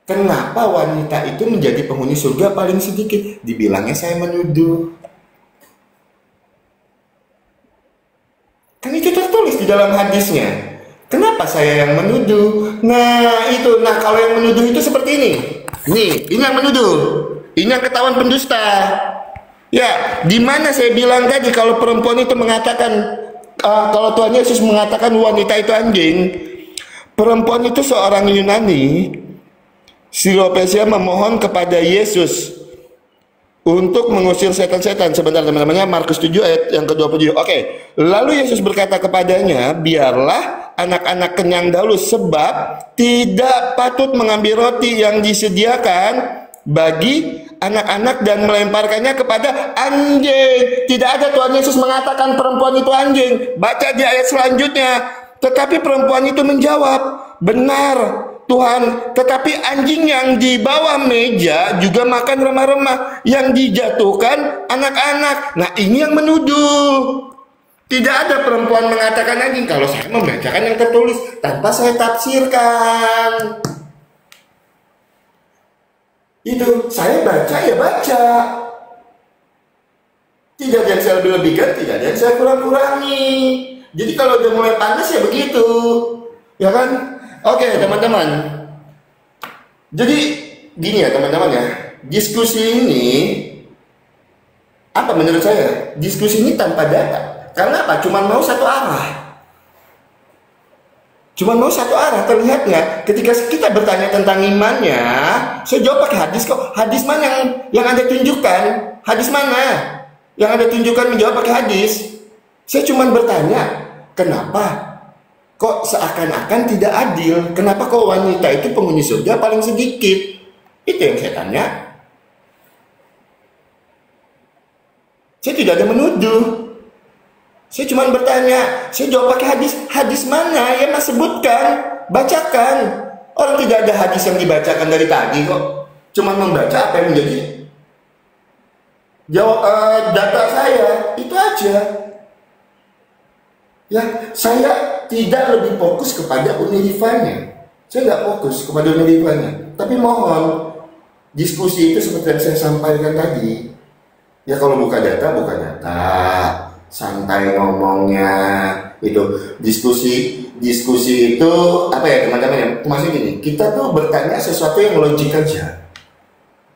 Kenapa wanita itu menjadi penghuni surga paling sedikit? Dibilangnya saya menuduh. Kan itu tertulis di dalam hadisnya. Kenapa saya yang menuduh? Nah itu, kalau yang menuduh itu seperti ini. Ini yang menuduh. Ini yang ketahuan pendusta. Ya, di mana saya bilang tadi kalau perempuan itu mengatakan kalau Tuhan Yesus mengatakan wanita itu anjing, perempuan itu seorang Yunani, Silopesia, memohon kepada Yesus untuk mengusir setan-setan. Sebentar teman-temannya, Markus 7 ayat yang ke-27. Oke. Lalu Yesus berkata kepadanya, biarlah anak-anak kenyang dahulu, sebab tidak patut mengambil roti yang disediakan bagi anak-anak dan melemparkannya kepada anjing. Tidak ada Tuhan Yesus mengatakan perempuan itu anjing. Baca di ayat selanjutnya. Tetapi perempuan itu menjawab, benar Tuhan, tetapi anjing yang di bawah meja juga makan remah-remah yang dijatuhkan anak-anak. Nah, ini yang menuduh. Tidak ada perempuan mengatakan anjing. Kalau saya membacakan yang tertulis tanpa saya tafsirkan, itu saya baca ya baca. Tidak ada yang saya lebih-lebihkan, tidak ada yang saya kurang-kurangi. Jadi kalau udah mulai panas ya begitu, ya kan? Oke teman-teman. Jadi gini ya teman-teman ya, diskusi ini apa menurut saya? Diskusi ini tanpa data. Karena apa? Cuman mau satu arah. Cuman mau satu arah. Terlihatnya ketika kita bertanya tentang imannya, saya jawab pakai hadis kok. Hadis mana yang Anda tunjukkan? Hadis mana yang Anda tunjukkan menjawab pakai hadis? Saya cuman bertanya, kenapa kok seakan-akan tidak adil? Kenapa kok wanita itu penghuni surga paling sedikit? Itu yang saya tanya. Saya tidak ada menuduh. Saya cuma bertanya. Saya jawab pakai hadis. Hadis mana yang Mas sebutkan? Bacakan. Orang tidak ada hadis yang dibacakan dari tadi kok. Cuma membaca apa yang menjadi jawab data saya. Itu aja. Ya, saya tidak lebih fokus kepada Unirifanya. Saya nggak fokus kepada Unirifanya. Tapi mohon, diskusi itu seperti yang saya sampaikan tadi. Ya kalau buka data, santai ngomongnya. Itu diskusi itu apa ya teman-teman ya? Maksudnya gini, kita tuh bertanya sesuatu yang logik aja.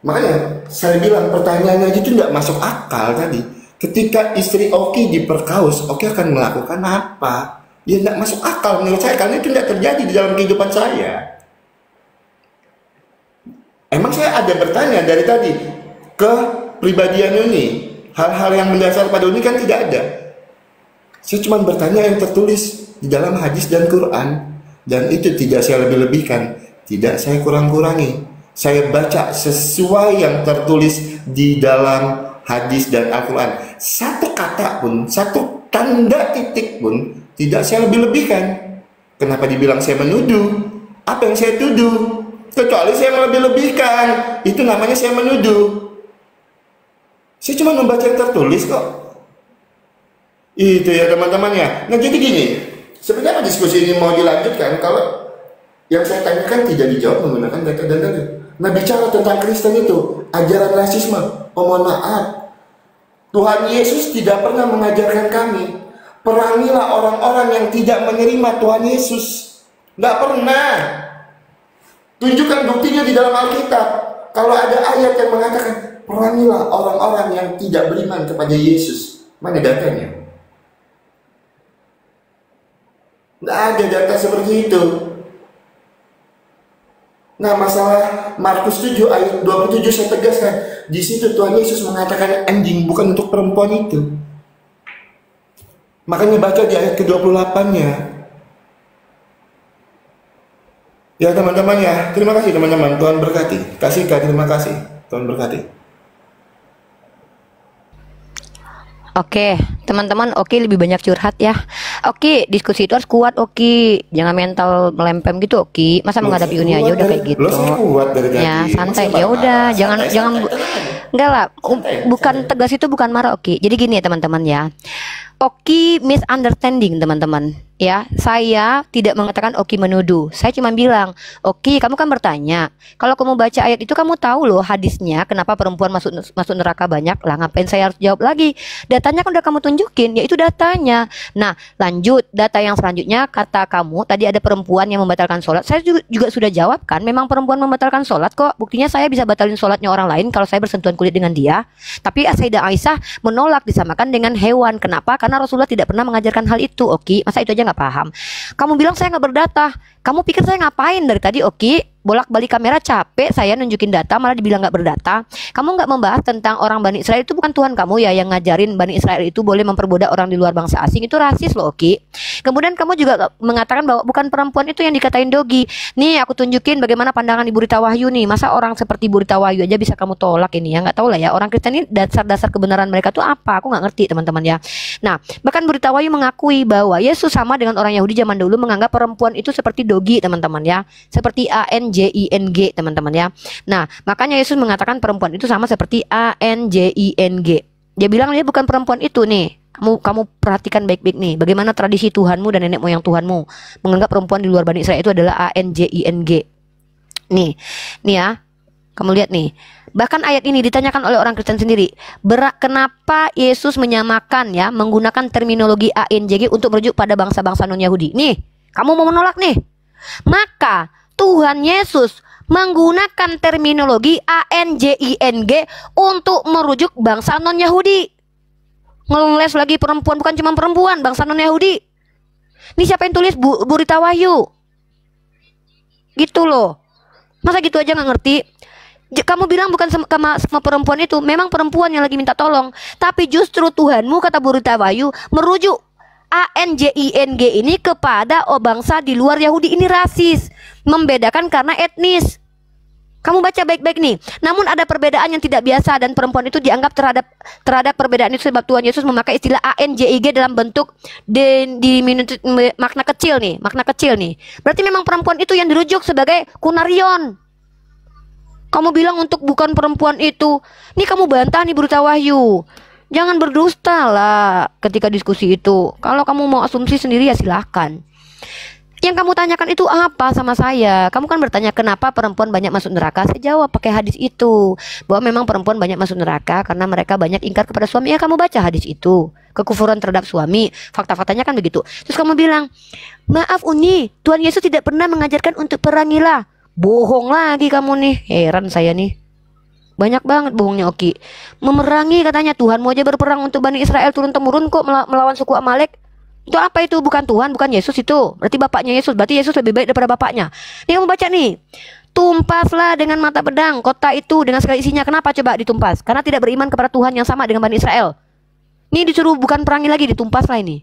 Makanya saya bilang pertanyaannya itu nggak masuk akal tadi. Ketika istri Oki diperkaus, Oki akan melakukan apa? Dia tidak masuk akal menurut saya, karena itu tidak terjadi di dalam kehidupan saya. Emang saya ada bertanya dari tadi ke pribadian Uni, hal-hal yang mendasar pada Uni kan tidak ada. Saya cuma bertanya yang tertulis di dalam hadis dan Quran, dan itu tidak saya lebih-lebihkan, tidak saya kurang-kurangi. Saya baca sesuai yang tertulis di dalam hadis dan Al-Quran. Satu kata pun, satu tanda titik pun tidak saya lebih-lebihkan. Kenapa dibilang saya menuduh? Apa yang saya tuduh? Kecuali saya melebih-lebihkan, itu namanya saya menuduh. Saya cuma membaca yang tertulis kok. Itu ya teman-teman ya. Nah jadi gini, sebenarnya diskusi ini mau dilanjutkan kalau yang saya tanyakan tidak dijawab menggunakan data dan dalil. Nah bicara tentang Kristen itu, ajaran rasisme, oh mohon maaf, Tuhan Yesus tidak pernah mengajarkan kami perangilah orang-orang yang tidak menerima Tuhan Yesus. Nggak pernah. Tunjukkan buktinya di dalam Alkitab. Kalau ada ayat yang mengatakan perangilah orang-orang yang tidak beriman kepada Yesus, mana datanya? Nggak ada data seperti itu. Nah masalah Markus 7 ayat 27 saya tegaskan, di situ Tuhan Yesus mengatakan anjing bukan untuk perempuan itu. Makanya baca di ayat ke-28-nya. Ya teman-teman ya, terima kasih teman-teman, Tuhan berkati. Terima kasih, Tuhan berkati. Oke, teman-teman, Oki lebih banyak curhat ya. Oki, diskusi itu harus kuat, Oki. Jangan mental melempem gitu, Oki. Masa menghadapi Uni aja udah kayak gitu. Ya, santai. Ya udah, jangan enggak lah. Bukan tegas itu bukan marah, Oki. Jadi gini ya, teman-teman ya. Oki misunderstanding, teman-teman. Ya, saya tidak mengatakan Oki menuduh. Saya cuma bilang, Oki, kamu kan bertanya. Kalau kamu baca ayat itu, kamu tahu loh hadisnya. Kenapa perempuan masuk neraka banyak? Lah, ngapain saya harus jawab lagi? Datanya kan udah kamu tunjukin, yaitu datanya. Nah, lanjut. Data yang selanjutnya, kata kamu tadi ada perempuan yang membatalkan sholat. Saya juga sudah jawab kan. Memang perempuan membatalkan sholat kok. Buktinya saya bisa batalin sholatnya orang lain kalau saya bersentuhan kulit dengan dia. Tapi Sayyidah Aisyah menolak disamakan dengan hewan. Kenapa? Karena Rasulullah tidak pernah mengajarkan hal itu. Oki, masa itu aja nggak paham. Kamu bilang saya nggak berdata. Kamu pikir saya ngapain dari tadi? Oki, bolak-balik kamera capek saya nunjukin data malah dibilang nggak berdata. Kamu nggak membahas tentang orang Bani Israel. Itu bukan Tuhan kamu ya yang ngajarin Bani Israel itu boleh memperbudak orang di luar bangsa asing. Itu rasis loh, Oki. Kemudian kamu juga mengatakan bahwa bukan perempuan itu yang dikatain dogi. Nih aku tunjukin bagaimana pandangan Ibu Rita Wahyu nih. Masa orang seperti Ibu Rita Wahyu aja bisa kamu tolak ini ya? Nggak tahu lah ya, orang Kristen ini dasar-dasar kebenaran mereka tuh apa? Aku nggak ngerti teman-teman ya. Nah, bahkan Ibu Rita Wahyu mengakui bahwa Yesus sama dengan orang Yahudi zaman dulu menganggap perempuan itu seperti dogi teman-teman ya, seperti ANJING teman-teman ya. Nah, makanya Yesus mengatakan perempuan itu sama seperti ANJING. Dia bilang dia bukan perempuan itu nih. Kamu perhatikan baik-baik nih, bagaimana tradisi Tuhanmu dan nenek moyang Tuhanmu menganggap perempuan di luar Bani Israel itu adalah ANJING. Nih ya, kamu lihat nih. Bahkan ayat ini ditanyakan oleh orang Kristen sendiri. Kenapa Yesus menyamakan ya, menggunakan terminologi ANJG untuk merujuk pada bangsa-bangsa non-Yahudi? Nih, kamu mau menolak nih. Maka Tuhan Yesus menggunakan terminologi ANJING untuk merujuk bangsa non-Yahudi. Ngeles lagi perempuan, bukan cuma perempuan, bangsa non-Yahudi. Ini siapa yang tulis? Bu Rita Wahyu. Gitu loh. Masa gitu aja nggak ngerti? Kamu bilang bukan sama perempuan itu. Memang perempuan yang lagi minta tolong. Tapi justru Tuhanmu, kata Bu Rita Wahyu, merujuk ANJING ini kepada bangsa di luar Yahudi. Ini rasis, membedakan karena etnis. Kamu baca baik-baik nih. Namun ada perbedaan yang tidak biasa dan perempuan itu dianggap terhadap perbedaan itu sebab Tuhan Yesus memakai istilah ANJIG dalam bentuk makna kecil nih, makna kecil nih. Berarti memang perempuan itu yang dirujuk sebagai kunarion. Kamu bilang untuk bukan perempuan itu. Nih kamu bantah nih Berita Wahyu. Jangan berdusta lah ketika diskusi itu. Kalau kamu mau asumsi sendiri ya silahkan. Yang kamu tanyakan itu apa sama saya? Kamu kan bertanya kenapa perempuan banyak masuk neraka. Saya jawab pakai hadis itu, bahwa memang perempuan banyak masuk neraka karena mereka banyak ingkar kepada suami. Ya kamu baca hadis itu, kekufuran terhadap suami. Fakta-faktanya kan begitu. Terus kamu bilang, maaf Uni, Tuhan Yesus tidak pernah mengajarkan untuk perangilah. Bohong lagi kamu nih. Heran saya nih. Banyak banget bohongnya Oki. Memerangi katanya, Tuhan mau aja berperang untuk Bani Israel turun-temurun kok melawan suku Amalek. Itu apa itu? Bukan Tuhan, bukan Yesus itu. Berarti bapaknya Yesus. Berarti Yesus lebih baik daripada bapaknya. Nih kamu baca nih. Tumpaslah dengan mata pedang kota itu dengan segala isinya. Kenapa coba ditumpas? Karena tidak beriman kepada Tuhan yang sama dengan Bani Israel. Ini disuruh bukan perangi lagi, ditumpaslah ini.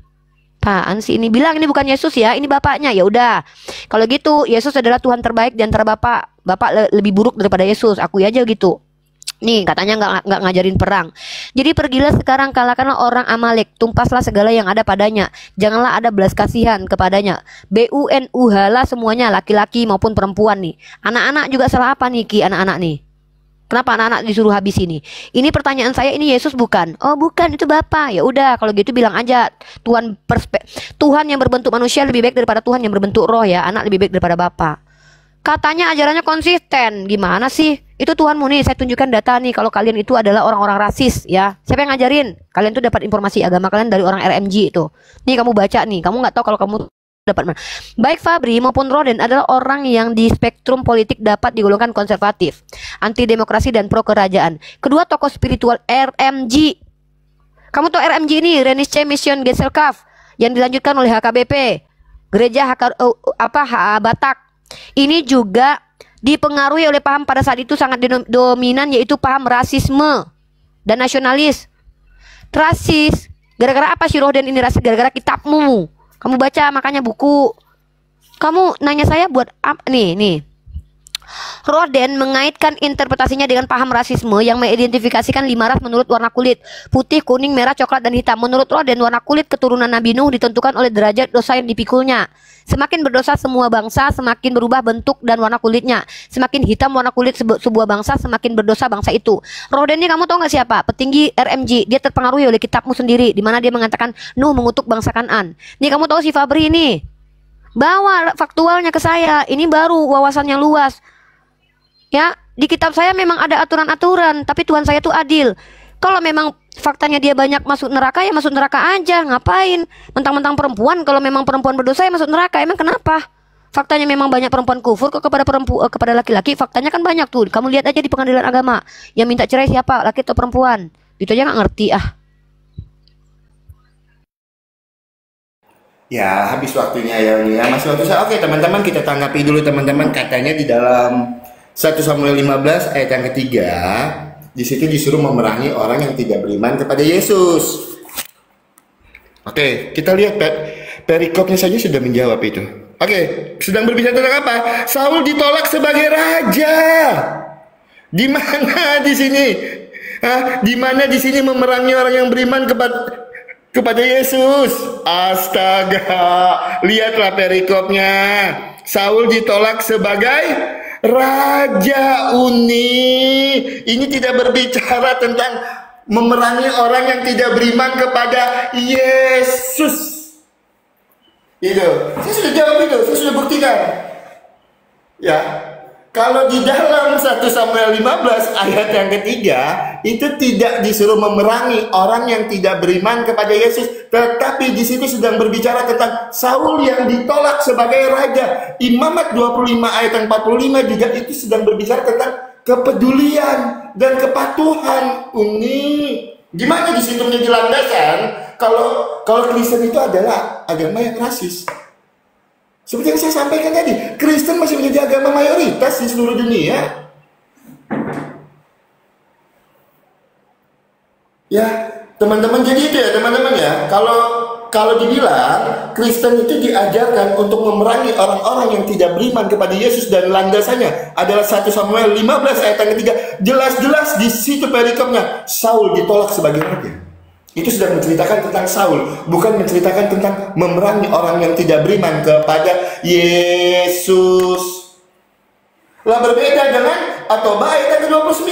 Apaan sih ini? Bilang ini bukan Yesus ya, ini bapaknya. Ya udah. Kalau gitu Yesus adalah Tuhan terbaik di antara bapak. Bapak lebih buruk daripada Yesus. Akui aja gitu. Nih katanya nggak ngajarin perang. Jadi pergilah sekarang kalahkanlah orang Amalek, tumpaslah segala yang ada padanya. Janganlah ada belas kasihan kepadanya. BUNUH semuanya, laki-laki maupun perempuan nih. Anak-anak juga salah apa nih Ki, anak-anak nih? Kenapa anak-anak disuruh habis ini? Ini pertanyaan saya, ini Yesus bukan? Oh bukan, itu Bapa. Ya udah kalau gitu bilang aja Tuhan yang berbentuk manusia lebih baik daripada Tuhan yang berbentuk roh ya. Anak lebih baik daripada Bapa. Katanya ajarannya konsisten. Gimana sih? Itu Tuhanmu nih, saya tunjukkan data nih kalau kalian itu adalah orang-orang rasis ya. Siapa yang ngajarin? Kalian tuh dapat informasi agama kalian dari orang RMG itu. Nih kamu baca nih, kamu nggak tahu kalau kamu dapat mana. Baik Fabri maupun Roden adalah orang yang di spektrum politik dapat digolongkan konservatif, anti demokrasi dan pro kerajaan. Kedua tokoh spiritual RMG. Kamu tahu RMG ini, Renice Mission Gesellschaft yang dilanjutkan oleh HKBP, Gereja Batak. Ini juga dipengaruhi oleh paham pada saat itu sangat dominan, yaitu paham rasisme dan nasionalis. Rasis gara-gara apa sih Roden ini rasis? Gara-gara kitabmu. Kamu baca makanya buku. Kamu nanya saya buat apa? Nih Roden mengaitkan interpretasinya dengan paham rasisme yang mengidentifikasikan 5 ras menurut warna kulit: putih, kuning, merah, coklat, dan hitam. Menurut Roden, warna kulit keturunan Nabi Nuh ditentukan oleh derajat dosa yang dipikulnya. Semakin berdosa semua bangsa, semakin berubah bentuk dan warna kulitnya. Semakin hitam warna kulit sebuah bangsa, semakin berdosa bangsa itu. Roden ini kamu tahu nggak siapa? Petinggi RMG. Dia terpengaruhi oleh kitabmu sendiri, di mana dia mengatakan Nuh mengutuk bangsa Kan'an. Nih kamu tahu si Fabri ini? Bawa faktualnya ke saya. Ini baru wawasannya luas. Ya, di kitab saya memang ada aturan-aturan, tapi Tuhan saya tuh adil. Kalau memang faktanya dia banyak masuk neraka, ya masuk neraka aja. Ngapain? Mentang-mentang perempuan, kalau memang perempuan berdosa ya masuk neraka. Emang kenapa? Faktanya memang banyak perempuan kufur kok kepada laki-laki. Faktanya kan banyak tuh. Kamu lihat aja di pengadilan agama. Yang minta cerai siapa? Laki atau perempuan? Itu aja nggak ngerti ah. Ya, habis waktunya ya ini ya. Masih waktu saya. Oke, teman-teman, kita tanggapi dulu teman-teman. Katanya di dalam 1 Samuel 15 ayat yang ketiga, di situ disuruh memerangi orang yang tidak beriman kepada Yesus. Oke, kita lihat perikopnya saja sudah menjawab itu. Oke, sedang berbicara tentang apa? Saul ditolak sebagai raja. Di mana di sini? Di mana di sini memerangi orang yang beriman kepada Yesus? Astaga, lihatlah perikopnya. Saul ditolak sebagai raja. Ini tidak berbicara tentang memerangi orang yang tidak beriman kepada Yesus. Itu, saya sudah jawab itu, saya sudah buktikan. Ya, kalau di dalam 1 Samuel 15 ayat yang ketiga, itu tidak disuruh memerangi orang yang tidak beriman kepada Yesus, tetapi di situ sedang berbicara tentang Saul yang ditolak sebagai raja. Imamat 25 ayat yang 45 juga itu sedang berbicara tentang kepedulian dan kepatuhan. Gimana di situ menjadi landasan kalau Kristen itu adalah agama yang rasis? Seperti yang saya sampaikan tadi, Kristen masih menjadi agama mayoritas di seluruh dunia. Ya, teman-teman, jadi itu ya teman-teman ya. Kalau dibilang Kristen itu diajarkan untuk memerangi orang-orang yang tidak beriman kepada Yesus dan landasannya adalah 1 Samuel 15 ayat yang ketiga. Jelas-jelas di situ perikopnya Saul ditolak sebagai raja. Itu sudah menceritakan tentang Saul, bukan menceritakan tentang memerangi orang yang tidak beriman kepada Yesus. Lah berbeda dengan At-Taubah ayat yang ke-29.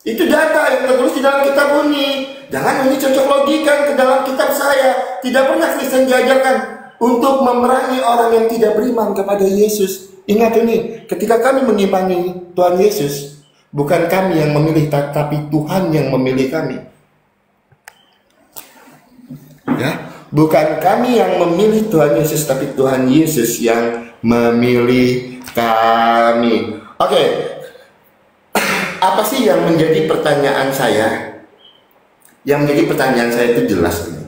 Itu data yang tertulis di dalam kitab Uni. Jangan Uni cocok logika ke dalam kitab saya. Tidak pernah Kristen diajarkan untuk memerangi orang yang tidak beriman kepada Yesus. Ingat ini, ketika kami mengimani Tuhan Yesus, bukan kami yang memilih, tapi Tuhan yang memilih kami. Ya, bukan kami yang memilih Tuhan Yesus, tapi Tuhan Yesus yang memilih kami. Oke. Apa sih yang menjadi pertanyaan saya? Yang menjadi pertanyaan saya itu jelas ini.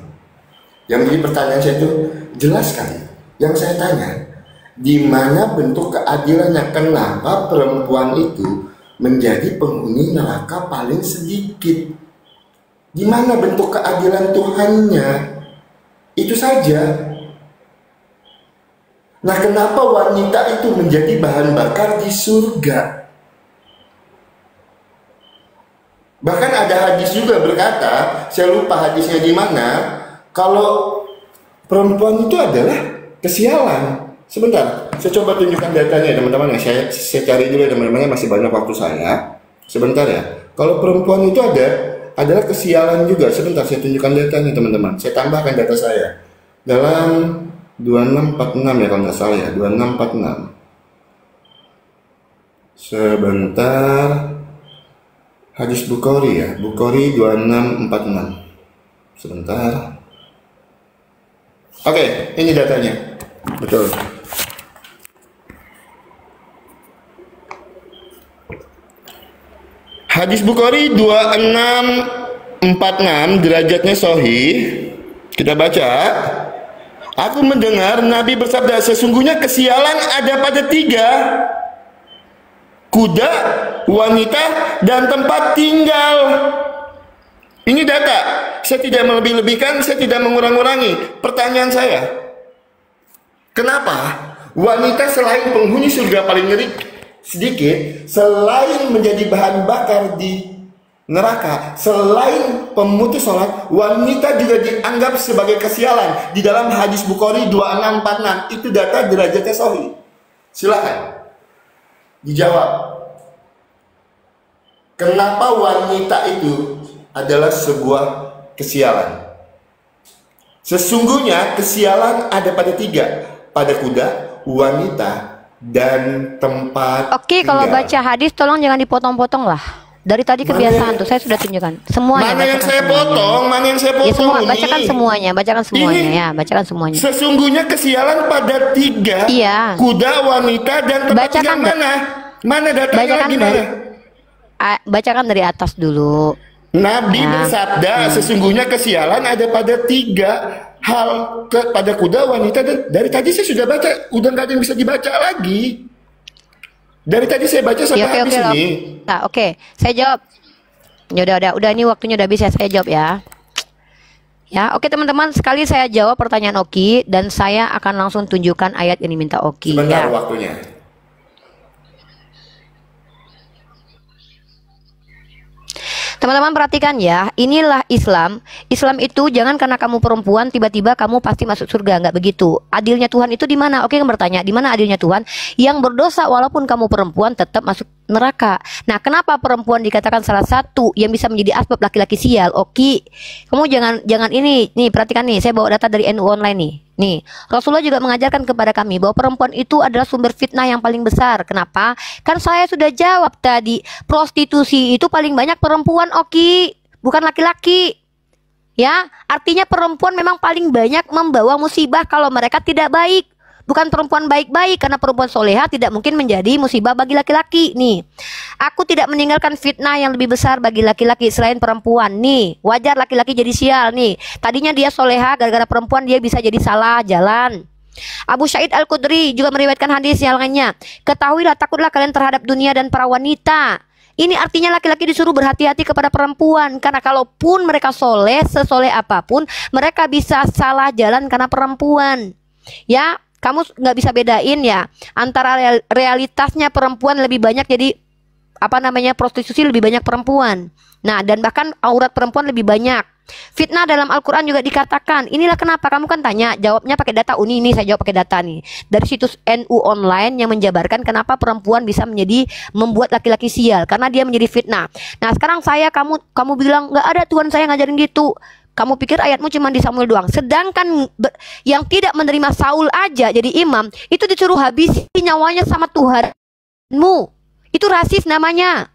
Yang menjadi pertanyaan saya itu jelas sekali. Yang saya tanya, di mana bentuk keadilannya? Kenapa perempuan itu menjadi penghuni neraka paling sedikit? Di mana bentuk keadilan Tuhannya? Itu saja. Nah, kenapa wanita itu menjadi bahan bakar di surga? Bahkan ada hadis juga berkata, saya lupa hadisnya di mana, kalau perempuan itu adalah kesialan. Sebentar, saya coba tunjukkan datanya teman-teman ya. Saya cari dulu ya teman-teman, masih banyak waktu saya. Sebentar ya. Kalau perempuan itu adalah kesialan juga. Sebentar, saya tunjukkan datanya teman-teman. Saya tambahkan data saya. Dalam 2646 ya kalau nggak salah ya, 2646. Sebentar. Hadis Bukhari ya, Bukhari 2646. Sebentar. Oke, ini datanya. Betul. Hadis Bukhari 2646, derajatnya sahih. Kita baca. Aku mendengar Nabi bersabda, sesungguhnya kesialan ada pada 3: kuda, wanita, dan tempat tinggal. Ini data. Saya tidak melebih-lebihkan, saya tidak mengurang-urangi. Pertanyaan saya, kenapa Wanita selain penghuni surga paling ngeri sedikit, selain menjadi bahan bakar di neraka, selain pemutus sholat, wanita juga dianggap sebagai kesialan. Di dalam hadis Bukhari 2646 itu data derajatnya sahih. Silakan dijawab. Kenapa wanita itu adalah sebuah kesialan? Sesungguhnya kesialan ada pada 3, pada kuda, wanita, dan tempat. Oke, kalau baca hadis tolong jangan dipotong-potong lah. Dari tadi kebiasaan tuh saya sudah tunjukkan semuanya. Mana yang saya potong? Mana yang saya potong? Ya semua, bacakan semuanya, bacakan semuanya ya, bacakan semuanya. Sesungguhnya kesialan pada 3, iya. Kuda, wanita, dan tempat tinggal mana? Mana datanya lagi mana? Bacakan dari atas dulu. Nabi bersabda, sesungguhnya kesialan ada pada 3 hal, pada kuda, wanita, dan dari tadi saya sudah baca, udah nggak ada yang bisa dibaca lagi. Dari tadi saya baca sampai habis ini. Nah, oke, saya jawab. Ya udah ini waktunya udah habis ya, saya jawab ya. Ya, oke teman-teman, sekali saya jawab pertanyaan Oki dan saya akan langsung tunjukkan ayat yang diminta Oki. Sebentar ya. Waktunya. Teman-teman perhatikan ya, inilah Islam. Islam itu jangan karena kamu perempuan tiba-tiba kamu pasti masuk surga, nggak begitu. Adilnya Tuhan itu di mana? Oke, kan bertanya, di mana adilnya Tuhan? Yang berdosa walaupun kamu perempuan tetap masuk neraka. Nah, kenapa perempuan dikatakan salah satu yang bisa menjadi asbab laki-laki sial? Oke, kamu jangan ini. Nih, perhatikan nih, saya bawa data dari NU Online nih. Nih, Rasulullah juga mengajarkan kepada kami bahwa perempuan itu adalah sumber fitnah yang paling besar. Kenapa? Kan saya sudah jawab tadi, prostitusi itu paling banyak perempuan, Oki, bukan laki-laki. Ya, artinya perempuan memang paling banyak membawa musibah kalau mereka tidak baik. Bukan perempuan baik-baik, karena perempuan soleha tidak mungkin menjadi musibah bagi laki-laki. Nih, aku tidak meninggalkan fitnah yang lebih besar bagi laki-laki selain perempuan. Nih, wajar laki-laki jadi sial nih. Tadinya dia soleha, gara-gara perempuan dia bisa jadi salah jalan. Abu Sa'id Al-Khudri juga meriwayatkan hadis yang lainnya. Ketahuilah, takutlah kalian terhadap dunia dan para wanita. Ini artinya laki-laki disuruh berhati-hati kepada perempuan. Karena kalaupun mereka soleh, sesoleh apapun, mereka bisa salah jalan karena perempuan. Ya, kamu nggak bisa bedain ya antara realitasnya perempuan lebih banyak jadi prostitusi lebih banyak perempuan. Nah, dan bahkan aurat perempuan lebih banyak. Fitnah dalam Al-Quran juga dikatakan. Inilah kenapa kamu kan tanya, jawabnya pakai data Uni ini, saya jawab pakai data nih dari situs NU Online yang menjabarkan kenapa perempuan bisa membuat laki-laki sial karena dia menjadi fitnah. Nah, sekarang kamu bilang nggak ada Tuhan saya ngajarin gitu. Kamu pikir ayatmu cuma di Samuel doang. Sedangkan yang tidak menerima Saul aja jadi imam, itu disuruh habisi nyawanya sama Tuhanmu. Itu rasis namanya.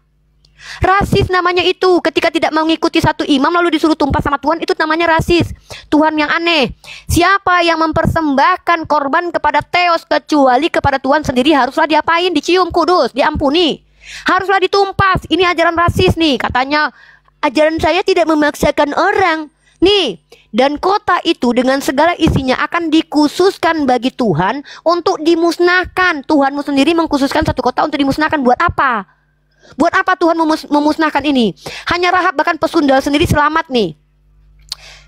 Rasis namanya itu. Ketika tidak mengikuti satu imam lalu disuruh tumpah sama Tuhan, itu namanya rasis. Tuhan yang aneh. Siapa yang mempersembahkan korban kepada Theos kecuali kepada Tuhan sendiri haruslah diapain? Dicium kudus, diampuni. Haruslah ditumpas. Ini ajaran rasis nih. Katanya ajaran saya tidak memaksakan orang. Nih, dan kota itu dengan segala isinya akan dikhususkan bagi Tuhan untuk dimusnahkan. Tuhanmu sendiri mengkhususkan satu kota untuk dimusnahkan. Buat apa? Buat apa Tuhan memusnahkan ini? Hanya Rahab bahkan pesundal sendiri selamat nih.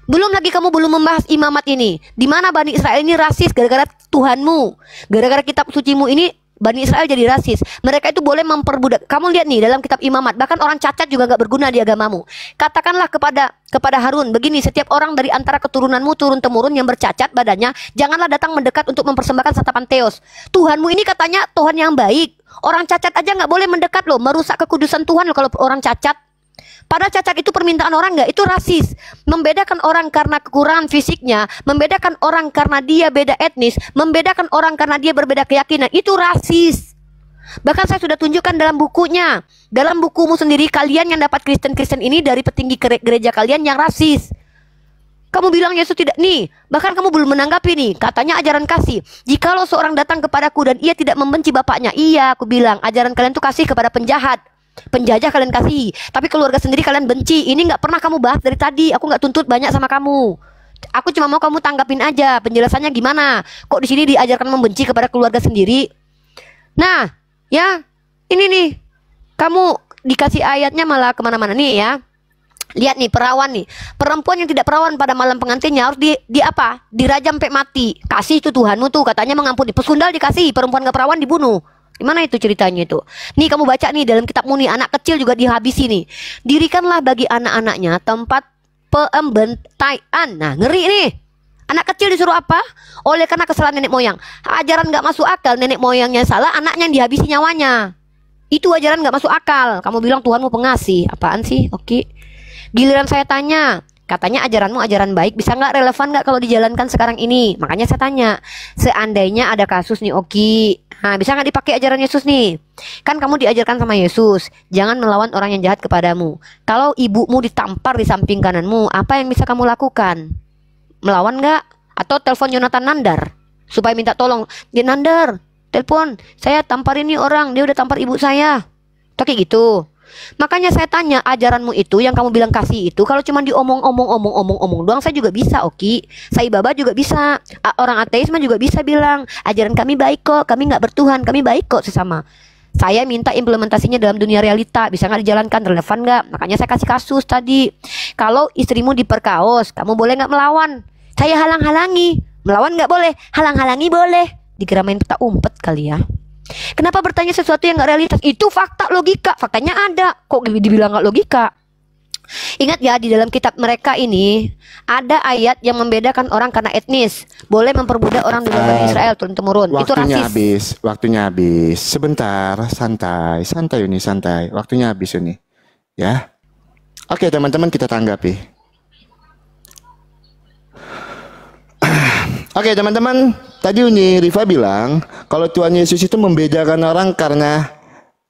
Belum lagi kamu belum membahas imamat ini. Di mana Bani Israel ini rasis gara-gara Tuhanmu. Gara-gara kitab sucimu ini Bani Israel jadi rasis. Mereka itu boleh memperbudak. Kamu lihat nih dalam kitab imamat, bahkan orang cacat juga gak berguna di agamamu. Katakanlah kepada Harun, begini, setiap orang dari antara keturunanmu turun-temurun yang bercacat badannya, janganlah datang mendekat untuk mempersembahkan santapan Theos. Tuhanmu ini katanya Tuhan yang baik. Orang cacat aja gak boleh mendekat loh, merusak kekudusan Tuhan loh kalau orang cacat. Padahal cacat itu permintaan orang nggak? Itu rasis. Membedakan orang karena kekurangan fisiknya, membedakan orang karena dia beda etnis, membedakan orang karena dia berbeda keyakinan. Itu rasis. Bahkan saya sudah tunjukkan dalam bukunya. Dalam bukumu sendiri, kalian yang dapat Kristen-Kristen ini dari petinggi gereja kalian yang rasis. Kamu bilang Yesus tidak nih. Bahkan kamu belum menanggapi nih. Katanya ajaran kasih. Jikalau seorang datang kepadaku dan ia tidak membenci bapaknya. Iya, aku bilang ajaran kalian tuh kasih kepada penjahat. Penjajah kalian kasih, tapi keluarga sendiri kalian benci. Ini nggak pernah kamu bahas dari tadi. Aku nggak tuntut banyak sama kamu. Aku cuma mau kamu tanggapin aja. Penjelasannya gimana? Kok di sini diajarkan membenci kepada keluarga sendiri? Nah, ya ini nih. Kamu dikasih ayatnya malah kemana-mana nih ya. Lihat nih perawan nih, perempuan yang tidak perawan pada malam pengantinnya harus di apa? Dirajam sampai mati. Kasih itu Tuhanmu tuh katanya mengampuni. Pesundal dikasih, perempuan gak perawan dibunuh. Gimana itu ceritanya itu? Nih kamu baca nih dalam kitabmu nih, anak kecil juga dihabisi nih. Dirikanlah bagi anak-anaknya tempat pembentaian. Nah ngeri nih. Anak kecil disuruh apa? Oleh karena kesalahan nenek moyang. Ajaran gak masuk akal, nenek moyangnya salah, anaknya yang dihabisi nyawanya. Itu ajaran gak masuk akal. Kamu bilang Tuhanmu pengasih. Apaan sih? Oke. Giliran saya tanya, katanya ajaranmu ajaran baik, bisa nggak relevan nggak kalau dijalankan sekarang ini? Makanya saya tanya, seandainya ada kasus nih Oki, nah bisa nggak dipakai ajaran Yesus nih? Kan kamu diajarkan sama Yesus, jangan melawan orang yang jahat kepadamu. Kalau ibumu ditampar di samping kananmu, apa yang bisa kamu lakukan? Melawan nggak? Atau telepon Yonatan Nandar supaya minta tolong, dia Nandar, telepon, saya tampar ini orang, dia udah tampar ibu saya. Kayak gitu. Makanya saya tanya, ajaranmu itu yang kamu bilang kasih itu kalau cuma diomong-omong doang saya juga bisa, Oki. Sai Baba juga bisa. Orang ateis mah juga bisa bilang, ajaran kami baik kok, kami nggak bertuhan, kami baik kok sesama. Saya minta implementasinya dalam dunia realita, bisa nggak dijalankan, relevan nggak? Makanya saya kasih kasus tadi. Kalau istrimu diperkaos, kamu boleh nggak melawan? Saya halang-halangi. Melawan nggak boleh, halang-halangi boleh. Dikira main peta umpet kali ya. Kenapa bertanya sesuatu yang gak realitas? Itu fakta, logika. Faktanya ada. Kok dibilang gak logika? Ingat ya, di dalam kitab mereka ini ada ayat yang membedakan orang karena etnis. Boleh memperbudak orang di Bani Israel turun-temurun. Itu rasis. Waktunya habis. Sebentar, santai ini, santai. Waktunya habis ini. Ya. Oke, teman-teman, kita tanggapi. Oke teman-teman, tadi Uni Riva bilang kalau Tuhan Yesus itu membedakan orang karena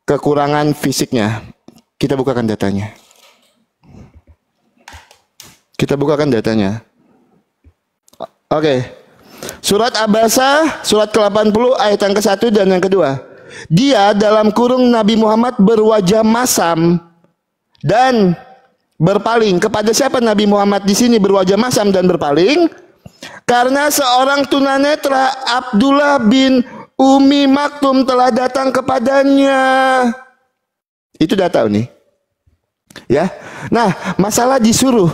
kekurangan fisiknya. Kita bukakan datanya. Oke. Surat Abasa, surat ke-80 ayat yang ke-1 dan yang kedua. Dia dalam kurung Nabi Muhammad berwajah masam dan berpaling. Kepada siapa Nabi Muhammad di sini berwajah masam dan berpaling? Karena seorang tunanetra Abdullah bin Umi Maktum telah datang kepadanya. Itu data nih. Ya. Nah, masalah disuruh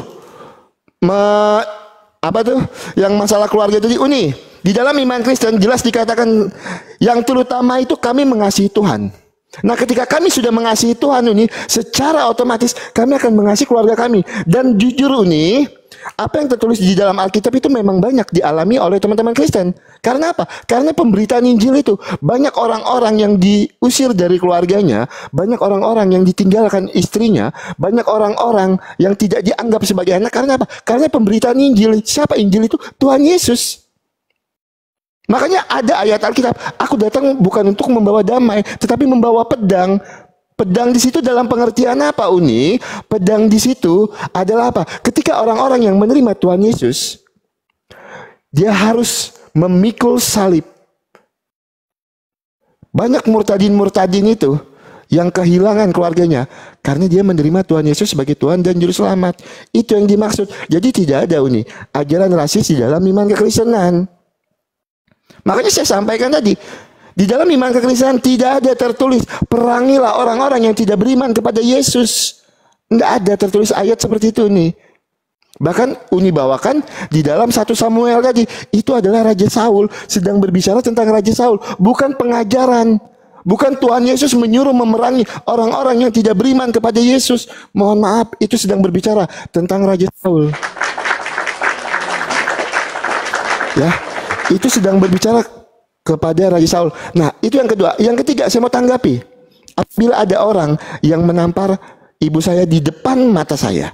apa tuh? Yang masalah keluarga tadi Uni. Di dalam iman Kristen jelas dikatakan yang terutama itu kami mengasihi Tuhan. Nah, ketika kami sudah mengasihi Tuhan Uni, secara otomatis kami akan mengasihi keluarga kami. Dan jujur Uni, apa yang tertulis di dalam Alkitab itu memang banyak dialami oleh teman-teman Kristen. Karena apa? Karena pemberitaan Injil itu banyak orang-orang yang diusir dari keluarganya, banyak orang-orang yang ditinggalkan istrinya, banyak orang-orang yang tidak dianggap sebagai anak. Karena apa? Karena pemberitaan Injil. Siapa Injil itu? Tuhan Yesus. Makanya ada ayat Alkitab, aku datang bukan untuk membawa damai, tetapi membawa pedang. Pedang di situ dalam pengertian apa Uni? Pedang di situ adalah apa? Ketika orang-orang yang menerima Tuhan Yesus, dia harus memikul salib. Banyak murtadin itu yang kehilangan keluarganya karena dia menerima Tuhan Yesus sebagai Tuhan dan Juru Selamat. Itu yang dimaksud. Jadi tidak ada Uni ajaran rasis di dalam iman kekristenan. Makanya saya sampaikan tadi, di dalam iman kekristenan tidak ada tertulis perangilah orang-orang yang tidak beriman kepada Yesus. Tidak ada tertulis ayat seperti itu nih. Bahkan Uni bawakan di dalam 1 Samuel tadi, itu adalah Raja Saul sedang berbicara tentang Raja Saul, bukan pengajaran. Bukan Tuhan Yesus menyuruh memerangi orang-orang yang tidak beriman kepada Yesus. Mohon maaf, itu sedang berbicara tentang Raja Saul. Ya, itu sedang berbicara kepada Raja Saul. Nah, itu yang kedua. Yang ketiga, saya mau tanggapi. Apabila ada orang yang menampar ibu saya di depan mata saya,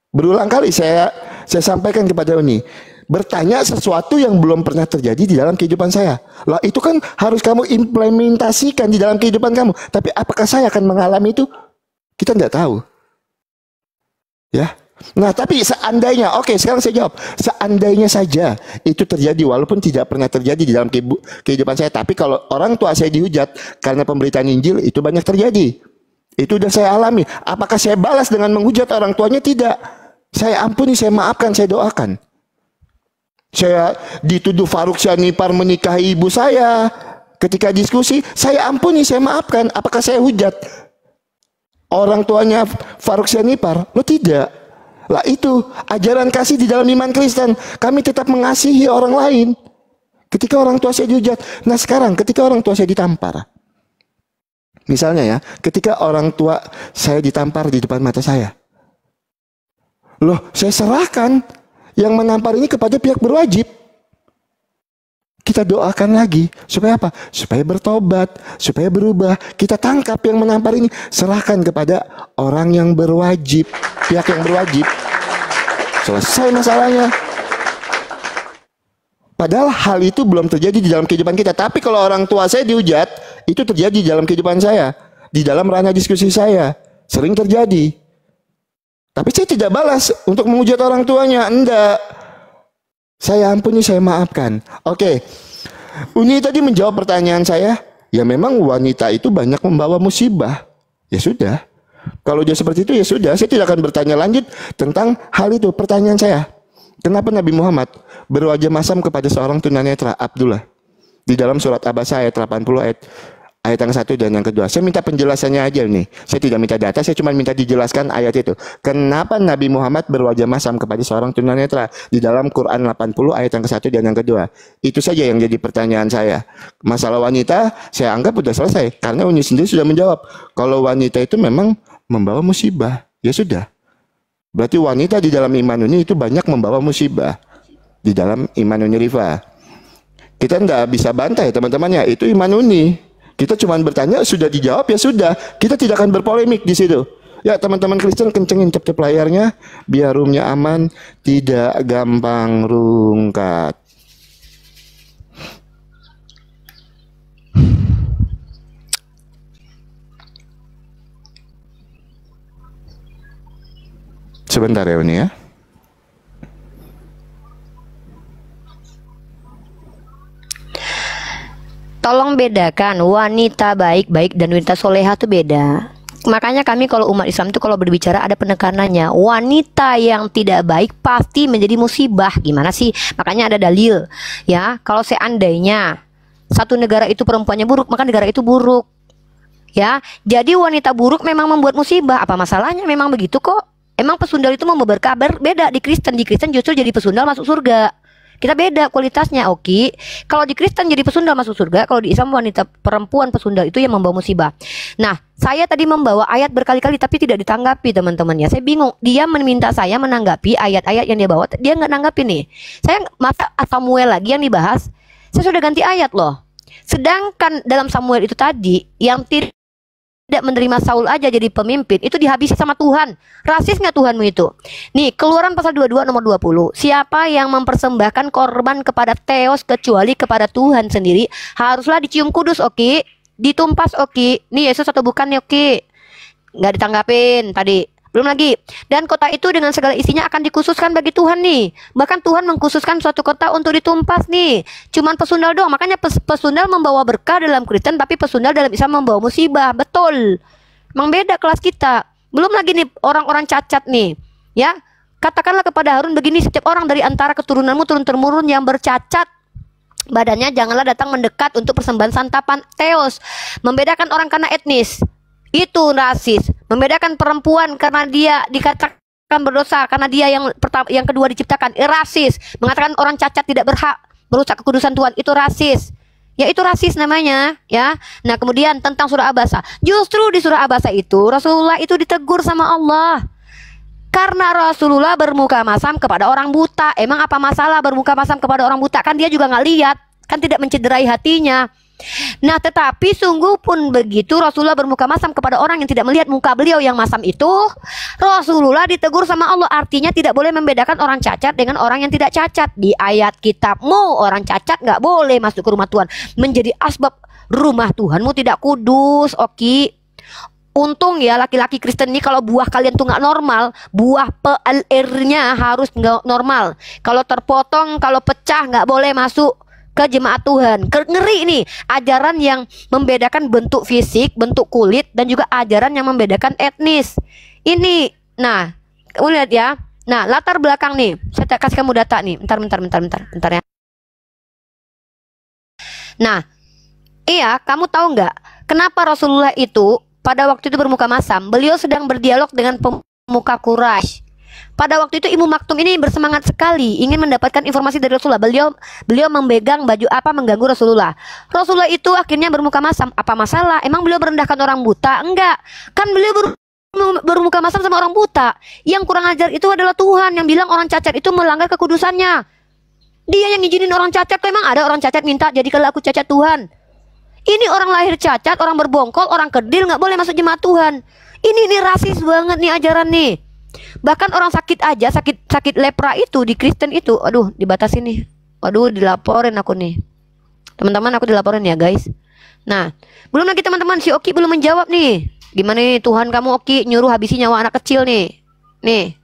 berulang kali saya sampaikan kepada Uni, bertanya sesuatu yang belum pernah terjadi di dalam kehidupan saya. Lah, itu kan harus kamu implementasikan di dalam kehidupan kamu. Tapi apakah saya akan mengalami itu? Kita tidak tahu. Ya. Nah, tapi seandainya, oke, sekarang saya jawab. Seandainya saja itu terjadi, walaupun tidak pernah terjadi di dalam kehidupan saya, tapi kalau orang tua saya dihujat karena pemberitaan Injil, itu banyak terjadi. Itu sudah saya alami. Apakah saya balas dengan menghujat orang tuanya? Tidak. Saya ampuni, saya maafkan, saya doakan. Saya dituduh Faruk Syanipar menikahi ibu saya. Ketika diskusi, saya ampuni, saya maafkan. Apakah saya hujat? orang tuanya Faruk Sianipar? Lo tidak. Lah itu ajaran kasih di dalam iman Kristen. Kami tetap mengasihi orang lain ketika orang tua saya dihujat. Nah sekarang ketika orang tua saya ditampar, misalnya ya, ketika orang tua saya ditampar di depan mata saya, loh saya serahkan yang menampar ini kepada pihak berwajib. Kita doakan lagi supaya apa? Supaya bertobat, supaya berubah. Kita tangkap yang menampar ini, serahkan kepada orang yang berwajib, pihak yang berwajib. Selesai masalahnya. Padahal hal itu belum terjadi di dalam kehidupan kita. Tapi kalau orang tua saya dihujat, itu terjadi di dalam kehidupan saya, di dalam ranah diskusi saya, sering terjadi. Tapi saya tidak balas untuk menghujat orang tuanya, enggak. Saya ampuni, saya maafkan. Oke. Uni tadi menjawab pertanyaan saya. Ya memang wanita itu banyak membawa musibah. Ya sudah. Kalau dia seperti itu ya sudah. Saya tidak akan bertanya lanjut tentang hal itu. Pertanyaan saya, kenapa Nabi Muhammad berwajah masam kepada seorang tunanetra, Abdullah? Di dalam surat Abasa ayat 80 ayat yang satu dan yang kedua. Saya minta penjelasannya aja nih. Saya tidak minta data, saya cuma minta dijelaskan ayat itu. Kenapa Nabi Muhammad berwajah masam kepada seorang tunanetra di dalam Quran 80 ayat yang ke-1 dan yang kedua. Itu saja yang jadi pertanyaan saya. Masalah wanita saya anggap sudah selesai karena Uni sendiri sudah menjawab. Kalau wanita itu memang membawa musibah, ya sudah. Berarti wanita di dalam iman Uni itu banyak membawa musibah di dalam iman Uni Rifa. Kita tidak bisa bantah ya teman-teman ya, itu iman Uni. Kita cuma bertanya, sudah dijawab ya sudah. Kita tidak akan berpolemik di situ. Ya teman-teman Kristen, kencengin cep-cep layarnya biar roomnya aman, tidak gampang rungkat. Sebentar ya Uni ya. Tolong bedakan wanita baik-baik dan wanita soleha itu beda. Makanya kami kalau umat Islam itu kalau berbicara ada penekanannya. Wanita yang tidak baik pasti menjadi musibah. Gimana sih? Makanya ada dalil. Ya, kalau seandainya satu negara itu perempuannya buruk, maka negara itu buruk. Ya, jadi wanita buruk memang membuat musibah. Apa masalahnya? Memang begitu kok. Emang pesundal itu membawa kabar beda di Kristen. Di Kristen justru jadi pesundal masuk surga. Kita beda kualitasnya, oke. Kalau di Kristen jadi pesundal masuk surga, kalau di Islam wanita perempuan pesundal itu yang membawa musibah. Nah, saya tadi membawa ayat berkali-kali tapi tidak ditanggapi teman-teman ya. Saya bingung. Dia meminta saya menanggapi ayat-ayat yang dia bawa, dia nggak nanggapi nih. Saya masa Samuel lagi yang dibahas. Saya sudah ganti ayat loh. Sedangkan dalam Samuel itu tadi yang tidak menerima Saul aja jadi pemimpin itu dihabisi sama Tuhan. Rasis nggak Tuhanmu itu? Nih Keluaran pasal 22 nomor 20. Siapa yang mempersembahkan korban kepada Theos kecuali kepada Tuhan sendiri haruslah dicium kudus, oke? Ditumpas, oke? Nih Yesus atau bukan nih, oke? Nggak ditanggapin tadi. Belum lagi. Dan kota itu dengan segala isinya akan dikhususkan bagi Tuhan nih. Bahkan Tuhan mengkhususkan suatu kota untuk ditumpas nih. Cuman pesundal doang. Makanya pesundal membawa berkah dalam Kristen, tapi pesundal dalam Islam membawa musibah. Betul. Emang beda kelas kita. Belum lagi nih orang-orang cacat nih. Ya, katakanlah kepada Harun begini, setiap orang dari antara keturunanmu turun-temurun yang bercacat badannya janganlah datang mendekat untuk persembahan santapan. Theos, membedakan orang karena etnis. Itu rasis. Membedakan perempuan karena dia dikatakan berdosa karena dia yang pertama, yang kedua diciptakan. Rasis. Mengatakan orang cacat tidak berhak merusak kekudusan Tuhan, itu rasis. Ya itu rasis namanya, ya. Nah, kemudian tentang surah Abasa. Justru di surah Abasa itu Rasulullah itu ditegur sama Allah. Karena Rasulullah bermuka masam kepada orang buta. Emang apa masalah bermuka masam kepada orang buta? Kan dia juga nggak lihat, kan tidak mencederai hatinya. Nah, tetapi sungguh pun begitu Rasulullah bermuka masam kepada orang yang tidak melihat muka beliau yang masam itu, Rasulullah ditegur sama Allah. Artinya tidak boleh membedakan orang cacat dengan orang yang tidak cacat. Di ayat kitabmu orang cacat nggak boleh masuk ke rumah Tuhan, menjadi asbab rumah Tuhanmu tidak kudus, oke? Untung ya laki-laki Kristen ini kalau buah kalian tuh nggak normal, buah PLR-nya harus nggak normal. Kalau terpotong, kalau pecah nggak boleh masuk ke jemaat Tuhan. Ngeri nih ajaran yang membedakan bentuk fisik, bentuk kulit, dan juga ajaran yang membedakan etnis. Ini, nah, kamu lihat ya. Nah, latar belakang nih, saya kasih kamu data nih. Bentar ya. Nah, iya, kamu tahu nggak kenapa Rasulullah itu pada waktu itu bermuka masam. Beliau sedang berdialog dengan pemuka Quraisy. Pada waktu itu Ibu Maktum ini bersemangat sekali ingin mendapatkan informasi dari Rasulullah. Beliau memegang baju apa mengganggu Rasulullah. Rasulullah itu akhirnya bermuka masam. Apa masalah? Emang beliau merendahkan orang buta? Enggak. Kan beliau bermuka masam sama orang buta. Yang kurang ajar itu adalah Tuhan yang bilang orang cacat itu melanggar kekudusannya. Dia yang ngizinin orang cacat. Kok emang ada orang cacat minta jadikanlah aku cacat Tuhan? Ini orang lahir cacat, orang berbongkol, orang kedil nggak boleh masuk jemaat Tuhan. Ini rasis banget nih ajaran nih. Bahkan orang sakit aja, sakit lepra itu di Kristen itu, aduh dibatasin nih. Aduh dilaporin aku nih. Teman-teman aku dilaporin ya guys. Nah, belum lagi teman-teman si Oki belum menjawab nih. Gimana nih Tuhan kamu Oki nyuruh habisi nyawa anak kecil nih. Nih.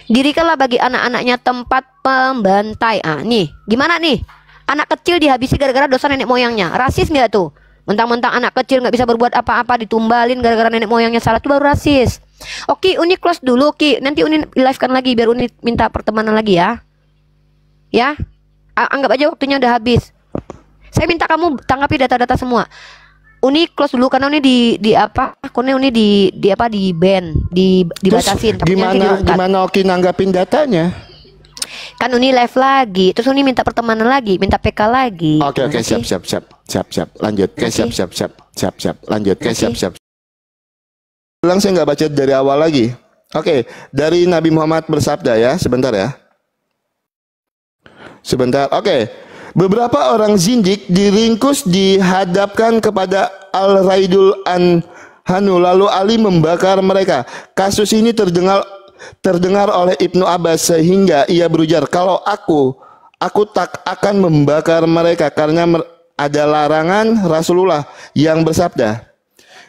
Dirikanlah bagi anak-anaknya tempat pembantai. Ah, nih, gimana nih? Anak kecil dihabisi gara-gara dosa nenek moyangnya. Rasis nggak tuh? Mentang-mentang anak kecil nggak bisa berbuat apa-apa ditumbalin gara-gara nenek moyangnya salah, itu baru rasis. Oke, Uni close dulu, Oke. Nanti Uni live-kan lagi biar Uni minta pertemanan lagi ya. Ya. Anggap aja waktunya udah habis. Saya minta kamu tanggapi data-data semua. Uni close dulu karena Uni di apa? Karena Uni di apa? Di ban, dibatasin. Terus gimana Oki nanggapin datanya? Kan Uni live lagi, terus Uni minta pertemanan lagi, minta PK lagi. Oke, siap. Lanjut. Siap. Lanjut. Siap. Ulang saya nggak baca dari awal lagi. Oke, dari Nabi Muhammad bersabda ya, sebentar ya. Sebentar. Oke. Beberapa orang zindik diringkus dihadapkan kepada Al-Raidul Anhanu, lalu Ali membakar mereka. Kasus ini terdengar oleh Ibnu Abbas sehingga ia berujar, kalau aku tak akan membakar mereka karena ada larangan Rasulullah yang bersabda,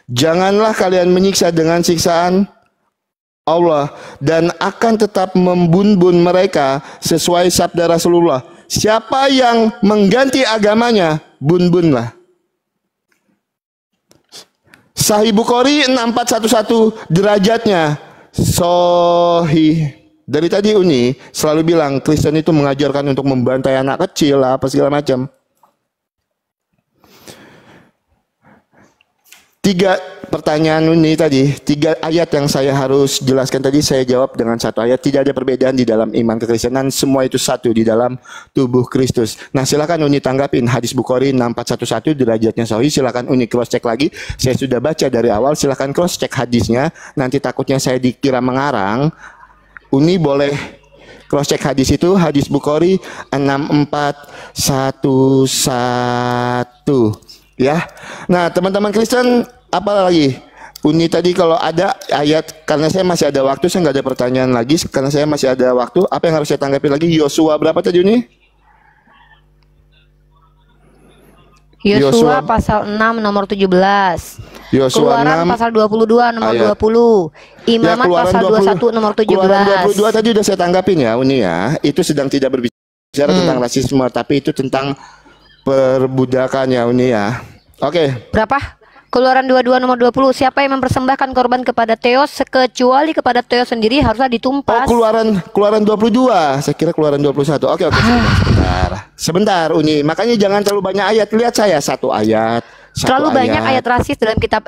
janganlah kalian menyiksa dengan siksaan Allah dan akan tetap membun-bun mereka sesuai sabda Rasulullah. Siapa yang mengganti agamanya, bun-bunlah. Sahih Bukhari 6411 derajatnya Sohih. Dari tadi Uni selalu bilang Kristen itu mengajarkan untuk membantai anak kecil lah, apa segala macam. 3 pertanyaan Uni tadi, 3 ayat yang saya harus jelaskan tadi saya jawab dengan 1 ayat. Tidak ada perbedaan di dalam iman kekristenan, semua itu satu di dalam tubuh Kristus. Nah, silakan Uni tanggapin hadis Bukhari 6411 derajatnya sahih. Silakan Uni cross check lagi. Saya sudah baca dari awal, silakan cross check hadisnya. Nanti takutnya saya dikira mengarang. Uni boleh cross check hadis itu, hadis Bukhari 6411 ya. Nah, teman-teman Kristen, apa lagi? Uni tadi kalau ada ayat, karena saya masih ada waktu, saya nggak ada pertanyaan lagi, karena saya masih ada waktu. Apa yang harus saya tanggapi lagi? Yosua berapa tadi Uni? Yosua pasal 6 nomor 17. Yosua Keluaran 6 pasal 22 nomor ayat. 20. Imamat Ya, pasal 21 nomor 17. Keluaran 22 tadi udah saya tanggapin ya Uni ya. Itu sedang tidak berbicara tentang rasisme, tapi itu tentang perbudakan ya Uni ya. Oke. Berapa? Keluaran 22 nomor 20. Siapa yang mempersembahkan korban kepada Theos kecuali kepada Theos sendiri haruslah ditumpas. Oh, keluaran 22. Saya kira keluaran 21. Oke, sebentar Uni. Makanya jangan terlalu banyak ayat. Lihat saya 1 ayat. Terlalu banyak ayat rasis dalam kitab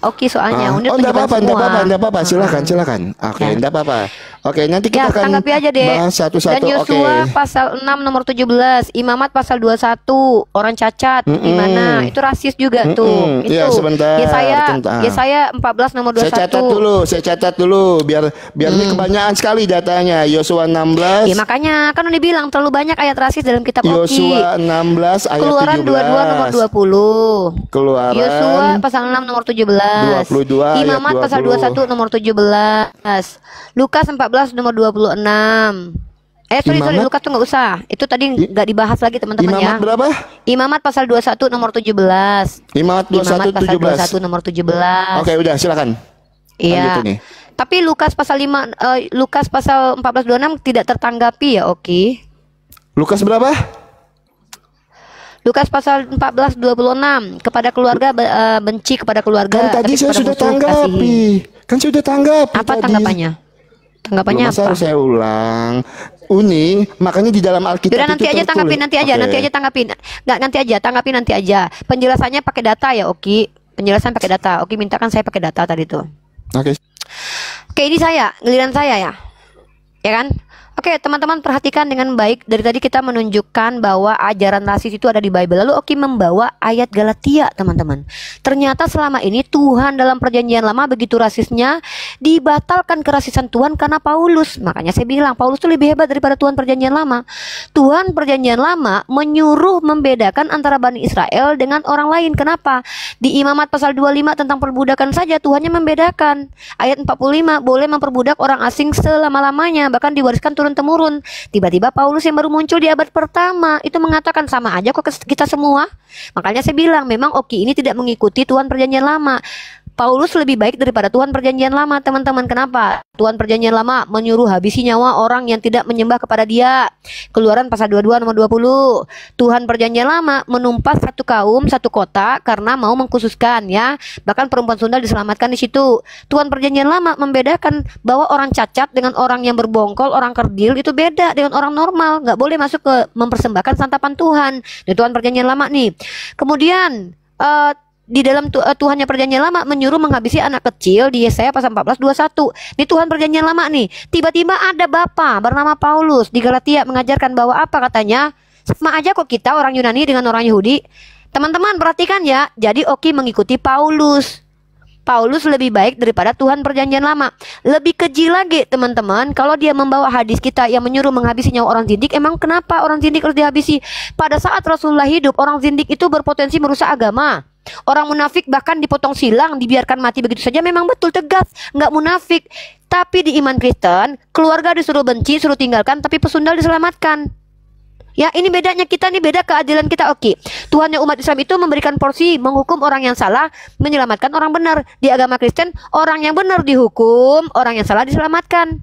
Oki soalnya. Oh, enggak apa-apa. Silakan. Oke, enggak apa-apa. Oke, nanti kita akan tanggapi aja deh. Bahas satu-satu. Dan Yosua pasal 6 nomor 17, Imamat pasal 21, orang cacat gimana? Itu rasis juga tuh. Itu. Ya, sebentar. Yesaya 14 nomor 21. Saya catat dulu biar ini kebanyakan sekali datanya. Yosua 16. Ya makanya kan udah bilang terlalu banyak ayat rasis dalam kitab Oki. Yosua 16 ayat Keluaran 17. Keluaran 22 nomor 20. Keluaran Yosua pasal 6 nomor 17. 22 Imamat pasal 21 nomor 17. Lukas 14 nomor 26. Sorry, Lukas tuh nggak usah. Itu tadi nggak dibahas lagi teman-teman ya. Imamat berapa? Imamat pasal 21 nomor 17. Imamat 21 pasal 21 nomor 17. Oke, udah silakan. Iya. Tapi Lukas pasal 5 Lukas pasal 14:26 tidak tertanggapi ya, Oki. Lukas berapa? Lukas pasal 14:26 kepada keluarga benci kepada keluarga. Kan tadi saya sudah tanggapi. Kan sudah tanggapi. Apa tadi. Tanggapannya? Tanggapannya apa? Harus saya ulang. Uni, makanya di dalam Alkitab Yaudah, nanti aja tanggapin, nanti aja tanggapin. Enggak, nanti aja. Penjelasannya pakai data ya, Oki. penjelasan pakai data. Oki minta kan saya pakai data tadi tuh. Oke. Oke, ini saya, giliran saya ya. Ya kan? Oke, teman-teman perhatikan dengan baik. Dari tadi kita menunjukkan bahwa ajaran rasis itu ada di Bible. Lalu Oki membawa ayat Galatia, teman-teman. Ternyata selama ini Tuhan dalam perjanjian lama begitu rasisnya, dibatalkan kerasisan Tuhan karena Paulus. Makanya saya bilang Paulus itu lebih hebat daripada Tuhan perjanjian lama. Tuhan perjanjian lama menyuruh membedakan antara Bani Israel dengan orang lain. Kenapa? Di Imamat pasal 25 tentang perbudakan saja Tuhannya membedakan. Ayat 45 boleh memperbudak orang asing selama-lamanya, bahkan diwariskan turun-temurun. Tiba-tiba Paulus yang baru muncul di abad pertama itu mengatakan sama aja kok kita semua. Makanya saya bilang memang Oki ini tidak mengikuti Tuhan perjanjian lama. Paulus lebih baik daripada Tuhan perjanjian lama, teman-teman. Kenapa? Tuhan perjanjian lama menyuruh habisi nyawa orang yang tidak menyembah kepada dia. Keluaran pasal 22 nomor 20. Tuhan perjanjian lama menumpas satu kaum, satu kota karena mau mengkhususkan ya. Bahkan perempuan sundal diselamatkan di situ. Tuhan perjanjian lama membedakan bahwa orang cacat dengan orang yang berbongkol, orang kerdil itu beda dengan orang normal. Nggak boleh masuk ke mempersembahkan santapan Tuhan. Di Tuhan perjanjian lama nih. Kemudian di dalam Tuhannya perjanjian lama menyuruh menghabisi anak kecil di Yesaya pasal 14:21. Di Tuhan perjanjian lama nih, tiba-tiba ada bapak bernama Paulus di Galatia mengajarkan bahwa apa katanya? Sama aja kok kita orang Yunani dengan orang Yahudi. Teman-teman perhatikan ya. Jadi Oki mengikuti Paulus. Paulus lebih baik daripada Tuhan perjanjian lama. Lebih keji lagi teman-teman, kalau dia membawa hadis kita yang menyuruh menghabisi nyawa orang zindik. Emang kenapa orang zindik harus dihabisi? Pada saat Rasulullah hidup, orang zindik itu berpotensi merusak agama. Orang munafik bahkan dipotong silang, dibiarkan mati begitu saja. Memang betul tegas, nggak munafik. Tapi di iman Kristen, keluarga disuruh benci, suruh tinggalkan, tapi pesundal diselamatkan. Ya, ini bedanya kita nih, beda keadilan kita. Oke, Tuhannya umat Islam itu memberikan porsi, menghukum orang yang salah, menyelamatkan orang benar. Di agama Kristen, orang yang benar dihukum, orang yang salah diselamatkan.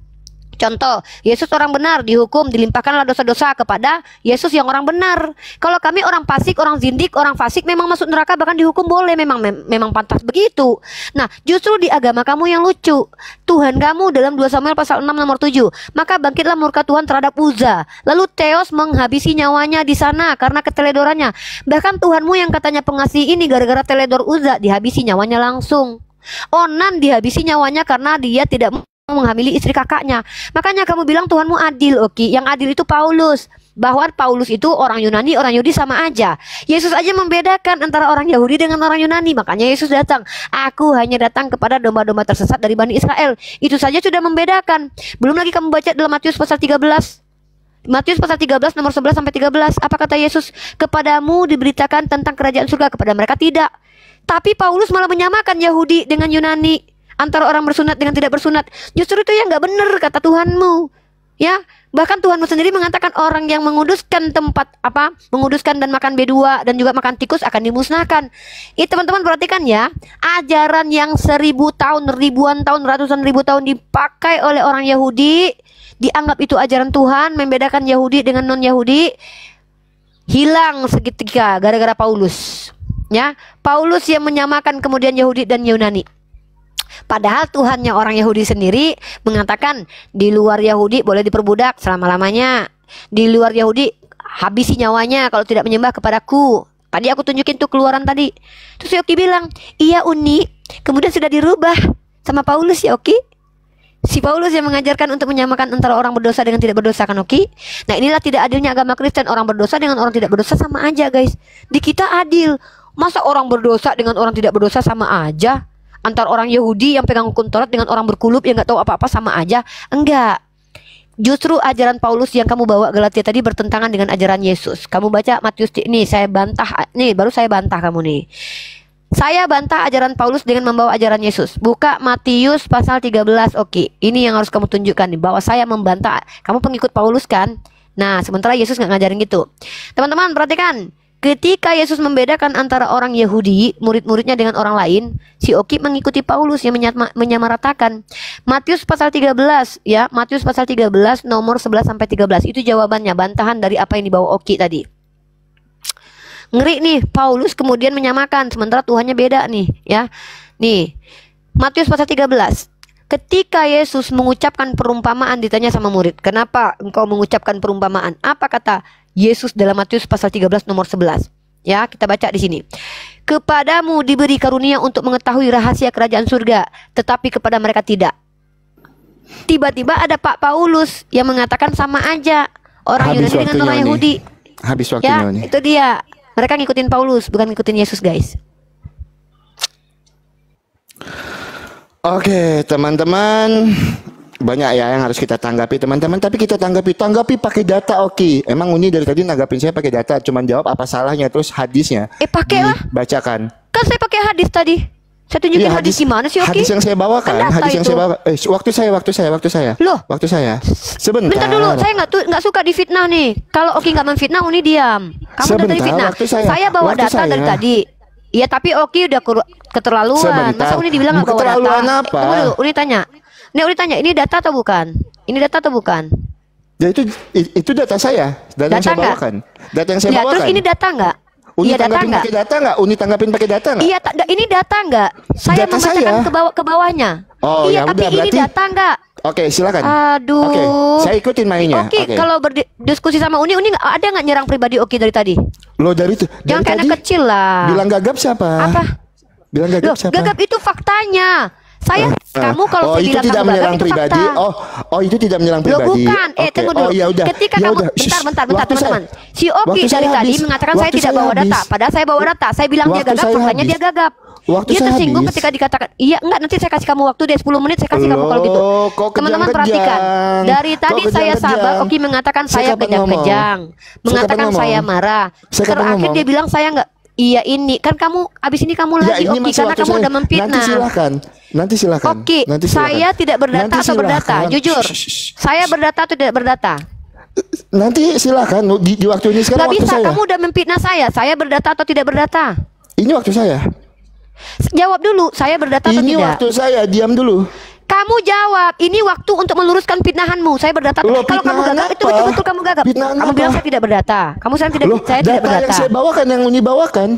Contoh, Yesus orang benar dihukum, dilimpahkanlah dosa-dosa kepada Yesus yang orang benar. Kalau kami orang fasik, orang zindik, orang fasik memang masuk neraka bahkan dihukum boleh, memang pantas begitu. Nah, justru di agama kamu yang lucu. Tuhan kamu dalam 2 Samuel pasal 6 nomor 7, maka bangkitlah murka Tuhan terhadap Uza. Lalu Theos menghabisi nyawanya di sana karena keteledorannya. Bahkan Tuhanmu yang katanya pengasih ini gara-gara teledor Uza dihabisi nyawanya langsung. Onan dihabisi nyawanya karena dia tidak menghamili istri kakaknya. Makanya kamu bilang Tuhanmu adil, Oki. Yang adil itu Paulus. Bahwa Paulus itu orang Yunani, orang Yahudi sama aja. Yesus aja membedakan antara orang Yahudi dengan orang Yunani. Makanya Yesus datang. Aku hanya datang kepada domba-domba tersesat dari Bani Israel. Itu saja sudah membedakan. Belum lagi kamu baca dalam Matius pasal 13. Matius pasal 13 nomor 11 sampai 13. Apa kata Yesus? Kepadamu diberitakan tentang kerajaan surga, kepada mereka tidak. Tapi Paulus malah menyamakan Yahudi dengan Yunani, antara orang bersunat dengan tidak bersunat. Justru itu yang nggak benar kata Tuhanmu. Ya, bahkan Tuhanmu sendiri mengatakan orang yang menguduskan tempat menguduskan dan makan B2 dan juga makan tikus akan dimusnahkan. Ini teman-teman perhatikan ya, ajaran yang 1000 tahun, ribuan tahun, ratusan ribu tahun dipakai oleh orang Yahudi, dianggap itu ajaran Tuhan, membedakan Yahudi dengan non-Yahudi, hilang seketika gara-gara Paulus. Ya, Paulus yang menyamakan kemudian Yahudi dan Yunani. Padahal Tuhannya orang Yahudi sendiri mengatakan di luar Yahudi boleh diperbudak selama-lamanya. Di luar Yahudi habisi nyawanya kalau tidak menyembah kepadaku. Tadi aku tunjukin tuh keluaran tadi. Terus Oki bilang, iya Uni. Kemudian sudah dirubah sama Paulus ya Oki. Si Paulus yang mengajarkan untuk menyamakan antara orang berdosa dengan tidak berdosa kan Oki. Nah inilah tidak adilnya agama Kristen. Orang berdosa dengan orang tidak berdosa sama aja guys. Di kita adil. Masa orang berdosa dengan orang tidak berdosa sama aja? Antara orang Yahudi yang pegang hukum Taurat dengan orang berkulub yang nggak tahu apa-apa sama aja? Enggak. Justru ajaran Paulus yang kamu bawa Galatia tadi bertentangan dengan ajaran Yesus. Kamu baca Matius ini, saya bantah nih, baru saya bantah kamu nih. Saya bantah ajaran Paulus dengan membawa ajaran Yesus. Buka Matius pasal 13. Oke, ini yang harus kamu tunjukkan nih, bahwa saya membantah. Kamu pengikut Paulus kan? Nah, sementara Yesus nggak ngajarin gitu. Teman-teman perhatikan. Ketika Yesus membedakan antara orang Yahudi, murid-muridnya dengan orang lain, si Oki mengikuti Paulus yang menyamaratakan. Matius pasal 13 ya, Matius pasal 13 nomor 11 sampai 13. Itu jawabannya, bantahan dari apa yang dibawa Oki tadi. Ngeri nih, Paulus kemudian menyamakan sementara Tuhannya beda nih, ya. Nih, Matius pasal 13. Ketika Yesus mengucapkan perumpamaan, ditanya sama murid, "Kenapa engkau mengucapkan perumpamaan?" Apa kata Yesus dalam Matius pasal 13 nomor 11? Ya, kita baca di sini. Kepadamu diberi karunia untuk mengetahui rahasia kerajaan surga, tetapi kepada mereka tidak. Tiba-tiba ada Pak Paulus yang mengatakan sama aja orang Habis Yunani dengan orang waktunya, Oni. Yahudi. Habis Ya, waktunya nih. itu dia. Mereka ngikutin Paulus, bukan ngikutin Yesus, guys. Oke, teman-teman, banyak ya yang harus kita tanggapi, teman-teman. Tapi kita tanggapi pakai data, oke. Emang Uni dari tadi nanggapin saya pakai data, cuman jawab apa salahnya, terus hadisnya Pakailah. bacakan. Kan saya pakai hadis tadi. Saya tunjukin Iya, hadis gimana sih, Oki? Hadis yang saya bawakan, Kan data hadis yang itu. saya bawa. Waktu saya. Loh? Waktu saya. Sebentar. Bentar dulu, saya nggak suka difitnah nih. Kalau Oki nggak memfitnah, Uni diam. Kamu dari tadi Sebentar, fitnah. waktu saya. bawa Waktu data dari saya. tadi. Iya, tapi Oki udah keterlaluan. Sebentar. Masa Uni dibilang nggak bawa data? Keterlaluan apa? Tunggu dulu, Uni tanya. Uni tanya, ini data atau bukan? Ini data atau bukan? Ya itu data saya, data yang saya nggak? bawakan. Data yang saya Ya, bawakan. terus ini data nggak? Uni Iya, data tanggapin nggak? pakai data nggak? Uni tanggapin pakai data nggak? Iya, ini data nggak? Saya Data membacakan saya. ke bawahnya. Oh, Iya, ya tapi udah, ini berarti- data nggak? Oke, silakan. Aduh. Oke, saya ikutin mainnya. Oki, kalau berdiskusi sama Uni ada nggak nyerang pribadi Oki dari tadi? Lo dari Jangan kayak tadi anak kecil lah. bilang gagap siapa? Apa? Bilang Loh, gagap siapa? gagap itu faktanya. Saya, kamu kalau saya itu bilang tidak kamu menyerang gagap itu pribadi. fakta. Oh, itu tidak menyerang Loh, pribadi. bukan. Oke. Tunggu dulu. Oh, ya udah. Ketika Ya kamu udah. bentar Waktu teman-teman. saya- Si Oki waktu dari saya tadi habis. mengatakan saya Waktu tidak saya bawa data, habis. padahal saya bawa data. Saya bilang dia Waktu gagap, saya faktanya habis. dia gagap. Waktu Dia saya tersinggung habis. ketika dikatakan, iya enggak, nanti saya kasih kamu waktu deh 10 menit, saya kasih kamu kalau gitu. Loh, kok Teman-teman kejang-kejang? perhatikan. Dari Kok tadi saya kejang-kejang? sabar, Oki mengatakan Saya saya kapan kejang-kejang. ngomong? Mengatakan Saya kapan saya ngomong? marah. Saya kapan Terakhir ngomong? dia bilang saya enggak. Iya ini kan kamu abis ini kamu Ya, lagi ini Oki masih karena waktu kamu saya. udah memfitnah. Nanti silakan. Oki, Nanti silakan. saya tidak berdata Nanti atau berdata? silakan. Jujur, saya berdata atau tidak berdata? Nanti silakan di waktu ini sekarang Gak waktu bisa, saya. kamu udah memfitnah saya. Saya berdata atau tidak berdata? Ini waktu saya. Jawab dulu, saya berdata atau Ini tidak? waktu saya. Diam dulu. Kamu jawab, ini waktu untuk meluruskan fitnahanmu. Saya berdata. Loh, Kalau kamu fitnahan gagap, itu apa? betul-betul kamu gagap. Fitnahan Kamu apa? bilang saya tidak berdata. Kamu sekarang tidak, Loh, saya tidak data yang berdata. saya bawakan, yang Uni bawakan.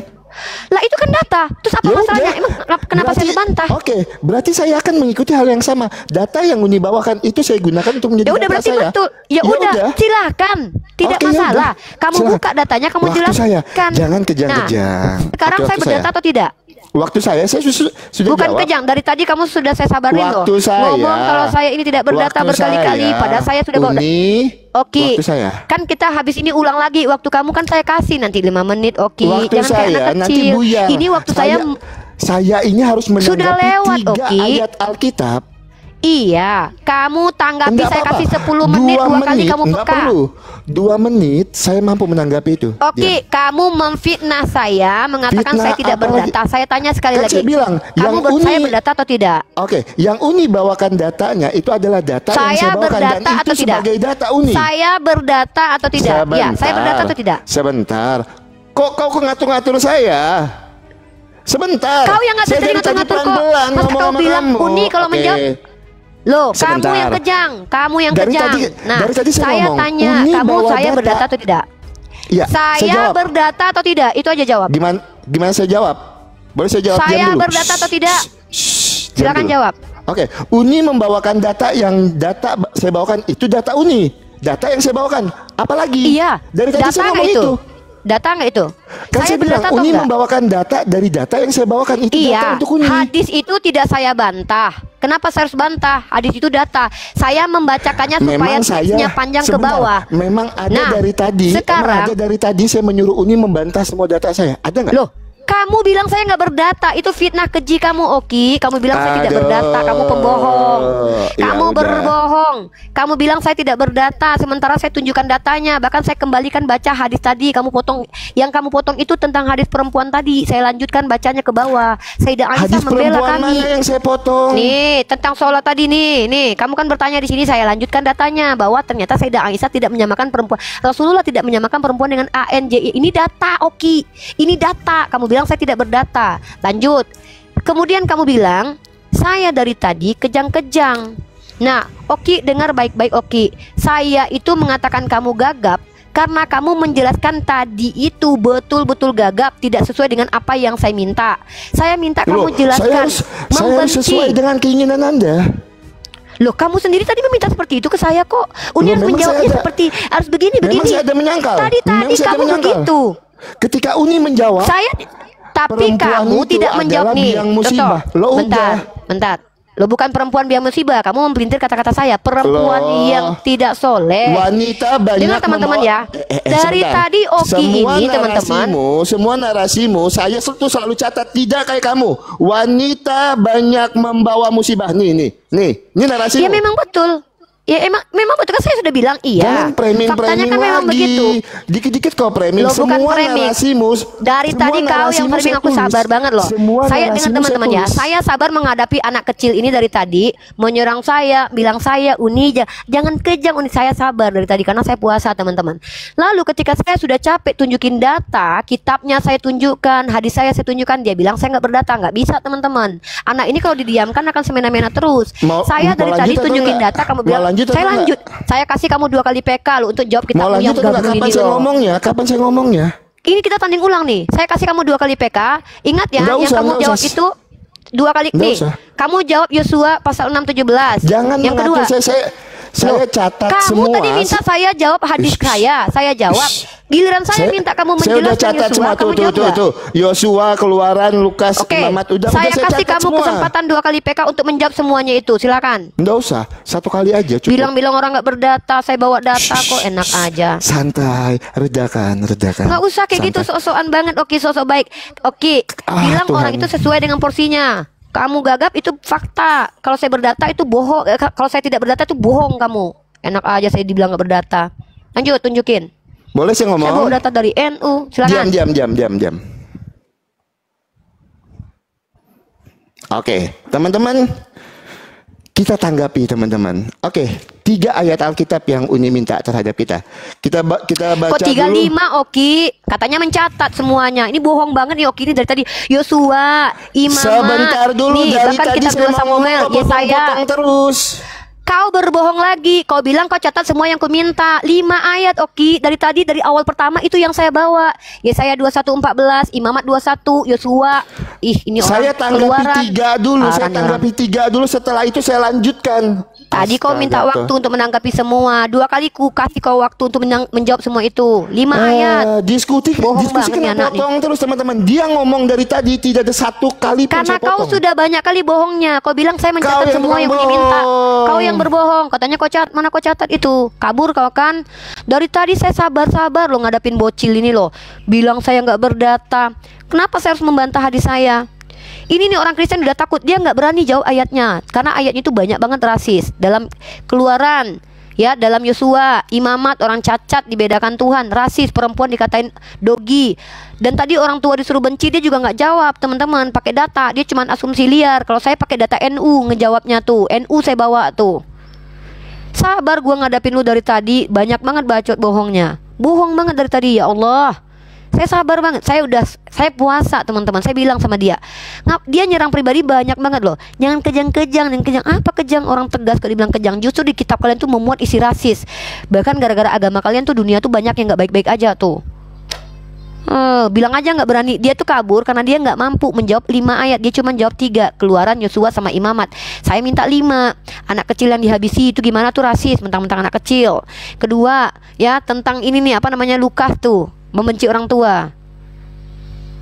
Lah itu kan data. Terus apa Ya masalahnya? udah. Emang kenapa saya dibantah? Oke, berarti saya akan mengikuti hal yang sama. Data yang Uni bawakan itu saya gunakan untuk menjadi Ya udah data berarti saya. betul. Ya udah, silakan. Tidak Oke, ya masalah. udah. Kamu Silakan. buka datanya, kamu Waktu jelaskan. saya. Jangan kejang-kejang. Nah, sekarang Oke, saya waktu berdata saya. atau tidak? Waktu saya sudah Bukan jawab. kejang. Dari tadi kamu sudah saya sabarin loh. Waktu saya. Ngomong kalau saya ini tidak berdata Waktu berkali-kali. saya. Padahal saya sudah bawa. Uni, Oke. Waktu saya. Kan kita habis ini ulang lagi. Waktu kamu kan saya kasih nanti 5 menit. Oke. Waktu Jangan kayak saya anak nanti kecil. buyar. Ini waktu Saya ini harus menanggapi Sudah lewat, 3 Oki. ayat Alkitab. Iya. Kamu tanggapi Enggak saya apa-apa. kasih 10 menit. 2 kali kamu enggak peka. perlu. 2 menit saya mampu menanggapi itu. Oke, kamu memfitnah saya, mengatakan Fitnah saya tidak apa berdata. Saya tanya sekali Kan lagi. saya bilang, kamu yang saya Uni- berdata atau tidak? Oke, yang Uni bawakan datanya itu adalah data yang Saya saya bawakan dan berdata itu atau tidak? sebagai data Uni. Saya berdata atau tidak? Ya, saya berdata atau tidak? Sebentar. Kok kau ngatur-ngatur saya? Sebentar. Kau yang Saya ngatur dari tadi ngatur kok. pelan-pelan Masa ngomong kau sama bilang kamu. Uni kalau Oke. menjawab? Loh, kamu Sebentar. yang kejang, kamu yang Dari kejang. tadi- Nah, dari tadi saya ngomong, tanya, Uni kamu bawa saya data. berdata atau tidak? Iya, Saya jawab. berdata atau tidak? Itu aja jawab. Gimana saya jawab? Boleh saya jawab? Saya Diam dulu. berdata atau tidak? Shh, diam Silakan dulu. jawab. Oke, Uni membawakan data yang saya bawakan itu data Uni. Data yang saya bawakan. Apalagi? Iya. Dari tadi Data saya nggak ngomong itu? itu. Data nggak itu? Kan saya bilang berdata atau Uni enggak? membawakan data dari data yang saya bawakan itu data Iya, untuk Uni. hadis itu tidak saya bantah. Kenapa saya harus bantah? Hadis itu data. Saya membacakannya supaya Memang saya teksnya panjang ke sebentar, bawah. Memang ada Nah, dari tadi. sekarang- Emang ada dari tadi saya menyuruh Uni membantah semua data saya. Ada nggak? Loh, kamu bilang saya nggak berdata. Itu fitnah keji kamu, Oki. Kamu bilang saya tidak Aduh, berdata. Kamu pembohong. ya Kamu udah. berbohong. Kamu bilang saya tidak berdata. Sementara saya tunjukkan datanya. Bahkan saya kembalikan baca hadis tadi. Kamu potong. Yang kamu potong itu tentang hadis perempuan tadi. Saya lanjutkan bacanya ke bawah. Sayyidah Aisyah Hadis membela perempuan kami. mana yang saya potong? Nih, tentang sholat tadi nih, kamu kan bertanya di sini, saya lanjutkan datanya bahwa ternyata Sayyidah Aisyah tidak menyamakan perempuan, Rasulullah tidak menyamakan perempuan dengan ANJI. Ini data, Oki. Ini data. Kamu bilang saya tidak berdata. Lanjut. Kemudian kamu bilang saya dari tadi kejang-kejang. Nah, Oki dengar baik-baik, Oki. Saya itu mengatakan kamu gagap karena kamu menjelaskan tadi itu betul-betul gagap, tidak sesuai dengan apa yang saya minta. Saya minta kamu Loh, jelaskan. saya harus sesuai dengan keinginan Anda. Loh, kamu sendiri tadi meminta seperti itu ke saya kok. Uni Loh, harus memang menjawabnya saya ada- seperti harus begini Memang begini. saya ada menyangkal. Tadi Memang saya ada kamu menyangkal. begitu. Ketika Uni menjawab, Saya tapi perempuan kamu itu tidak menjawab adalah nih. biang musibah. Contoh, Lo udah. bentar. Lo bukan perempuan biang musibah. Kamu mempelintir kata-kata saya. Perempuan Loh. yang tidak soleh. Wanita banyak Dengar teman-teman ya. Dari sebentar. tadi Oki ini teman-teman. Semua narasimu saya selalu catat, tidak kayak kamu. Wanita banyak membawa musibah. Nih narasimu. Ya memang betul. Ya memang betul kan saya sudah bilang iya. Jangan framing Faktanya kan memang lagi. begitu. Dikit-dikit kau framing. Lo bukan Semua framing. narasimu. Dari semua tadi kau yang narasimu framing saya aku tulis. sabar banget loh. Semua Saya dengan narasimu teman-teman ya. tulis. Saya sabar menghadapi anak kecil ini dari tadi menyerang saya, bilang saya Uni jangan kejang Uni. Saya sabar dari tadi karena saya puasa teman-teman. Lalu ketika saya sudah capek tunjukin data, kitabnya saya tunjukkan, hadis saya tunjukkan, dia bilang saya nggak berdata, nggak bisa teman-teman. Anak ini kalau didiamkan akan semena-mena terus. Saya dari tadi lanjut atau tunjukin enggak? data, kamu Mau bilang lanjut atau saya enggak? lanjut. Saya kasih kamu 2 kali PK lo untuk jawab Mau kitabmu yang lanjut atau enggak? gabung Kapan ini saya loh. ngomongnya? Kapan saya ngomongnya? Ini kita tanding ulang nih. Saya kasih kamu 2 kali PK. Ingat ya, Nggak yang usah, kamu nggak jawab usah. itu 2 kali Nggak nih. usah. Kamu jawab Yosua pasal 6:17. Jangan yang kedua. mengatur saya catat Kamu semua. tadi minta saya jawab hadis saya jawab. Giliran saya minta kamu Saya udah menjelaskan catat Yosua, semua kamu jawab nggak? tuh. Yosua, Keluaran, Lukas, Oke, Imamat, udah saya saya kasih catat kamu semua. kesempatan 2 kali PK untuk menjawab semuanya itu. Silakan. Nggak usah, 1 kali aja cukup. Bilang-bilang orang nggak berdata, saya bawa data kok, enak aja. Santai, redakan. Nggak usah kayak gitu, sok-sokan banget. Oke, sosok baik. Oke, bilang Tuhan. orang itu sesuai dengan porsinya. Kamu gagap itu fakta. Kalau saya berdata itu bohong. Kalau saya tidak berdata itu bohong kamu. Enak aja saya dibilang nggak berdata. Lanjut, tunjukin. Boleh saya Saya bawa ngomong? data dari NU. Silakan. Diam. Oke, teman-teman, kita tanggapi teman-teman. Oke, 3 ayat Alkitab yang Uni minta terhadap kita. Kita baca Kok dulu. 35 Oki? Katanya mencatat semuanya. Ini bohong banget nih Oki ini dari tadi. Yosua, Imamat. Sebentar dulu, Nih, dari bahkan tadi kitab saya 2 mau Samuel. ngomong, Yesaya. potong terus. Kau berbohong lagi. Kau bilang kau catat semua yang ku minta. 5 ayat Oki. Dari tadi dari awal pertama itu yang saya bawa. Yesaya 21:14, Imamat 21, Yosua. Ini Saya orang Keluaran. tanggapi 3 dulu. Saya Parah nih tanggapi 3 dulu. Setelah itu saya lanjutkan. Tadi kau minta Astaga, waktu untuk menanggapi semua. 2 kali ku kasih kau waktu untuk menjawab semua itu. 5 ayat. Diskusi Bohong banget nih kenapa anak nih. potong terus teman-teman. Dia ngomong dari tadi tidak ada 1 kali pun Karena saya kau potong. sudah banyak kali bohongnya. Kau bilang saya Kau mencatat yang semua yang tukang Uni minta. bohong. Kau yang berbohong. Katanya kau catat, mana kau catat itu? Kabur kau kan? Dari tadi saya sabar-sabar loh ngadapin bocil ini loh. Bilang saya nggak berdata. Kenapa saya harus membantah hadis saya? Ini nih orang Kristen udah takut, dia nggak berani jawab ayatnya karena ayatnya itu banyak banget rasis. Dalam Keluaran, ya, dalam Yosua, Imamat, orang cacat dibedakan Tuhan, rasis, perempuan dikatain dogi. Dan tadi orang tua disuruh benci, dia juga nggak jawab teman-teman, pakai data, dia cuma asumsi liar. Kalau saya pakai data NU ngejawabnya tuh, NU saya bawa tuh. Sabar gua ngadapin lu dari tadi, banyak banget bacot bohongnya. Bohong banget dari tadi, ya Allah. Saya sabar banget, saya puasa teman-teman. Saya bilang sama dia, dia nyerang pribadi banyak banget loh. Jangan kejang-kejang, apa kejang? Orang tegas kok dibilang kejang. Justru di kitab kalian tuh memuat isi rasis. Bahkan gara-gara agama kalian tuh dunia tuh banyak yang nggak baik-baik aja tuh. Bilang aja nggak berani. Dia tuh kabur karena dia nggak mampu menjawab 5 ayat. Dia cuma jawab 3, Keluaran, Yosua, sama Imamat. Saya minta 5. Anak kecil yang dihabisi itu gimana tuh rasis, mentang-mentang anak kecil. Kedua, ya tentang ini nih apa namanya Lukas tuh, membenci orang tua.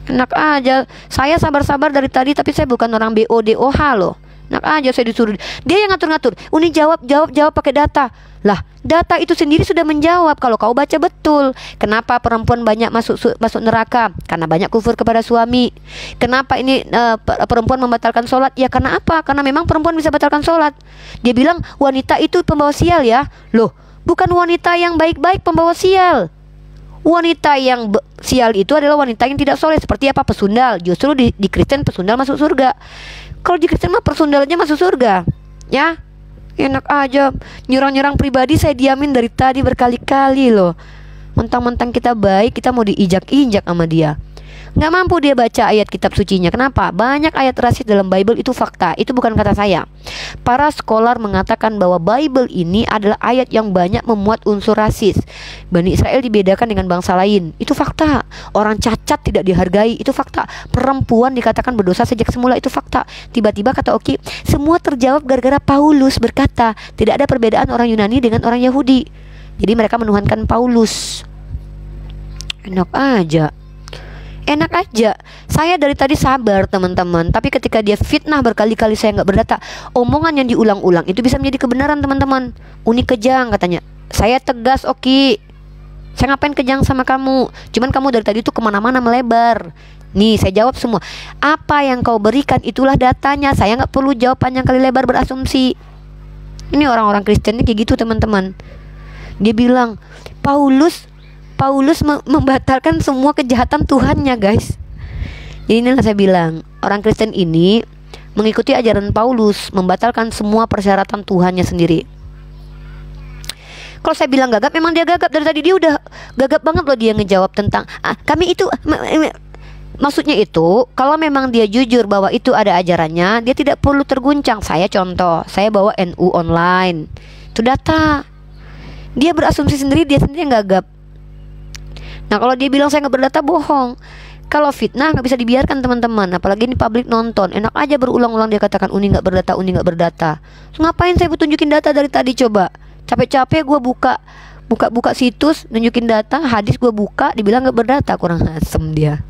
Enak aja. Saya sabar-sabar dari tadi, tapi saya bukan orang BODOH loh. Enak aja saya disuruh. Dia yang ngatur-ngatur. Uni jawab pakai data. Lah, data itu sendiri sudah menjawab kalau kau baca betul. Kenapa perempuan banyak masuk neraka? Karena banyak kufur kepada suami. Kenapa ini perempuan membatalkan sholat? Ya karena apa? Karena memang perempuan bisa batalkan sholat. Dia bilang wanita itu pembawa sial ya. Loh, bukan wanita yang baik-baik pembawa sial. Wanita yang sial itu adalah wanita yang tidak soleh. Seperti apa? Pesundal. Justru di Kristen pesundal masuk surga. Kalau di Kristen mah pesundal aja masuk surga. Ya, enak aja. Nyerang-nyerang pribadi saya diamin dari tadi berkali-kali loh. Mentang-mentang kita baik, kita mau diinjak-injak sama dia. Nggak mampu dia baca ayat kitab sucinya. Kenapa? Banyak ayat rasis dalam Bible itu fakta. Itu bukan kata saya. Para scholar mengatakan bahwa Bible ini adalah ayat yang banyak memuat unsur rasis. Bani Israel dibedakan dengan bangsa lain. Itu fakta. Orang cacat tidak dihargai. Itu fakta. Perempuan dikatakan berdosa sejak semula. Itu fakta. Tiba-tiba kata Oki, semua terjawab gara-gara Paulus berkata tidak ada perbedaan orang Yunani dengan orang Yahudi. Jadi mereka menuhankan Paulus. Enak aja. enak aja. Saya dari tadi sabar teman-teman, tapi ketika dia fitnah berkali-kali saya nggak berdata, omongan yang diulang-ulang itu bisa menjadi kebenaran teman-teman. Uni kejang katanya. Saya tegas, Oki, saya ngapain kejang sama kamu? Cuman kamu dari tadi tuh kemana-mana melebar. Nih saya jawab semua. Apa yang kau berikan itulah datanya. Saya nggak perlu jawab panjang kali lebar berasumsi. Ini orang-orang Kristen kayak gitu teman-teman. Dia bilang Paulus membatalkan semua kejahatan Tuhannya, guys. Jadi inilah saya bilang, orang Kristen ini mengikuti ajaran Paulus, membatalkan semua persyaratan Tuhannya sendiri. Kalau saya bilang gagap, memang dia gagap. Dari tadi dia udah gagap banget loh dia ngejawab tentang kami itu. Maksudnya itu, kalau memang dia jujur bahwa itu ada ajarannya, dia tidak perlu terguncang. Saya contoh, saya bawa NU online, itu data. Dia berasumsi sendiri, dia sendiri yang gagap. Nah kalau dia bilang saya nggak berdata, bohong. Kalau fitnah nggak bisa dibiarkan teman-teman, apalagi ini publik nonton. Enak aja berulang-ulang dia katakan Uni nggak berdata, Uni nggak berdata. So, ngapain saya tunjukin data dari tadi coba? Capek-capek gue buka situs, nunjukin data, hadis gue buka, dibilang nggak berdata, kurang asem dia.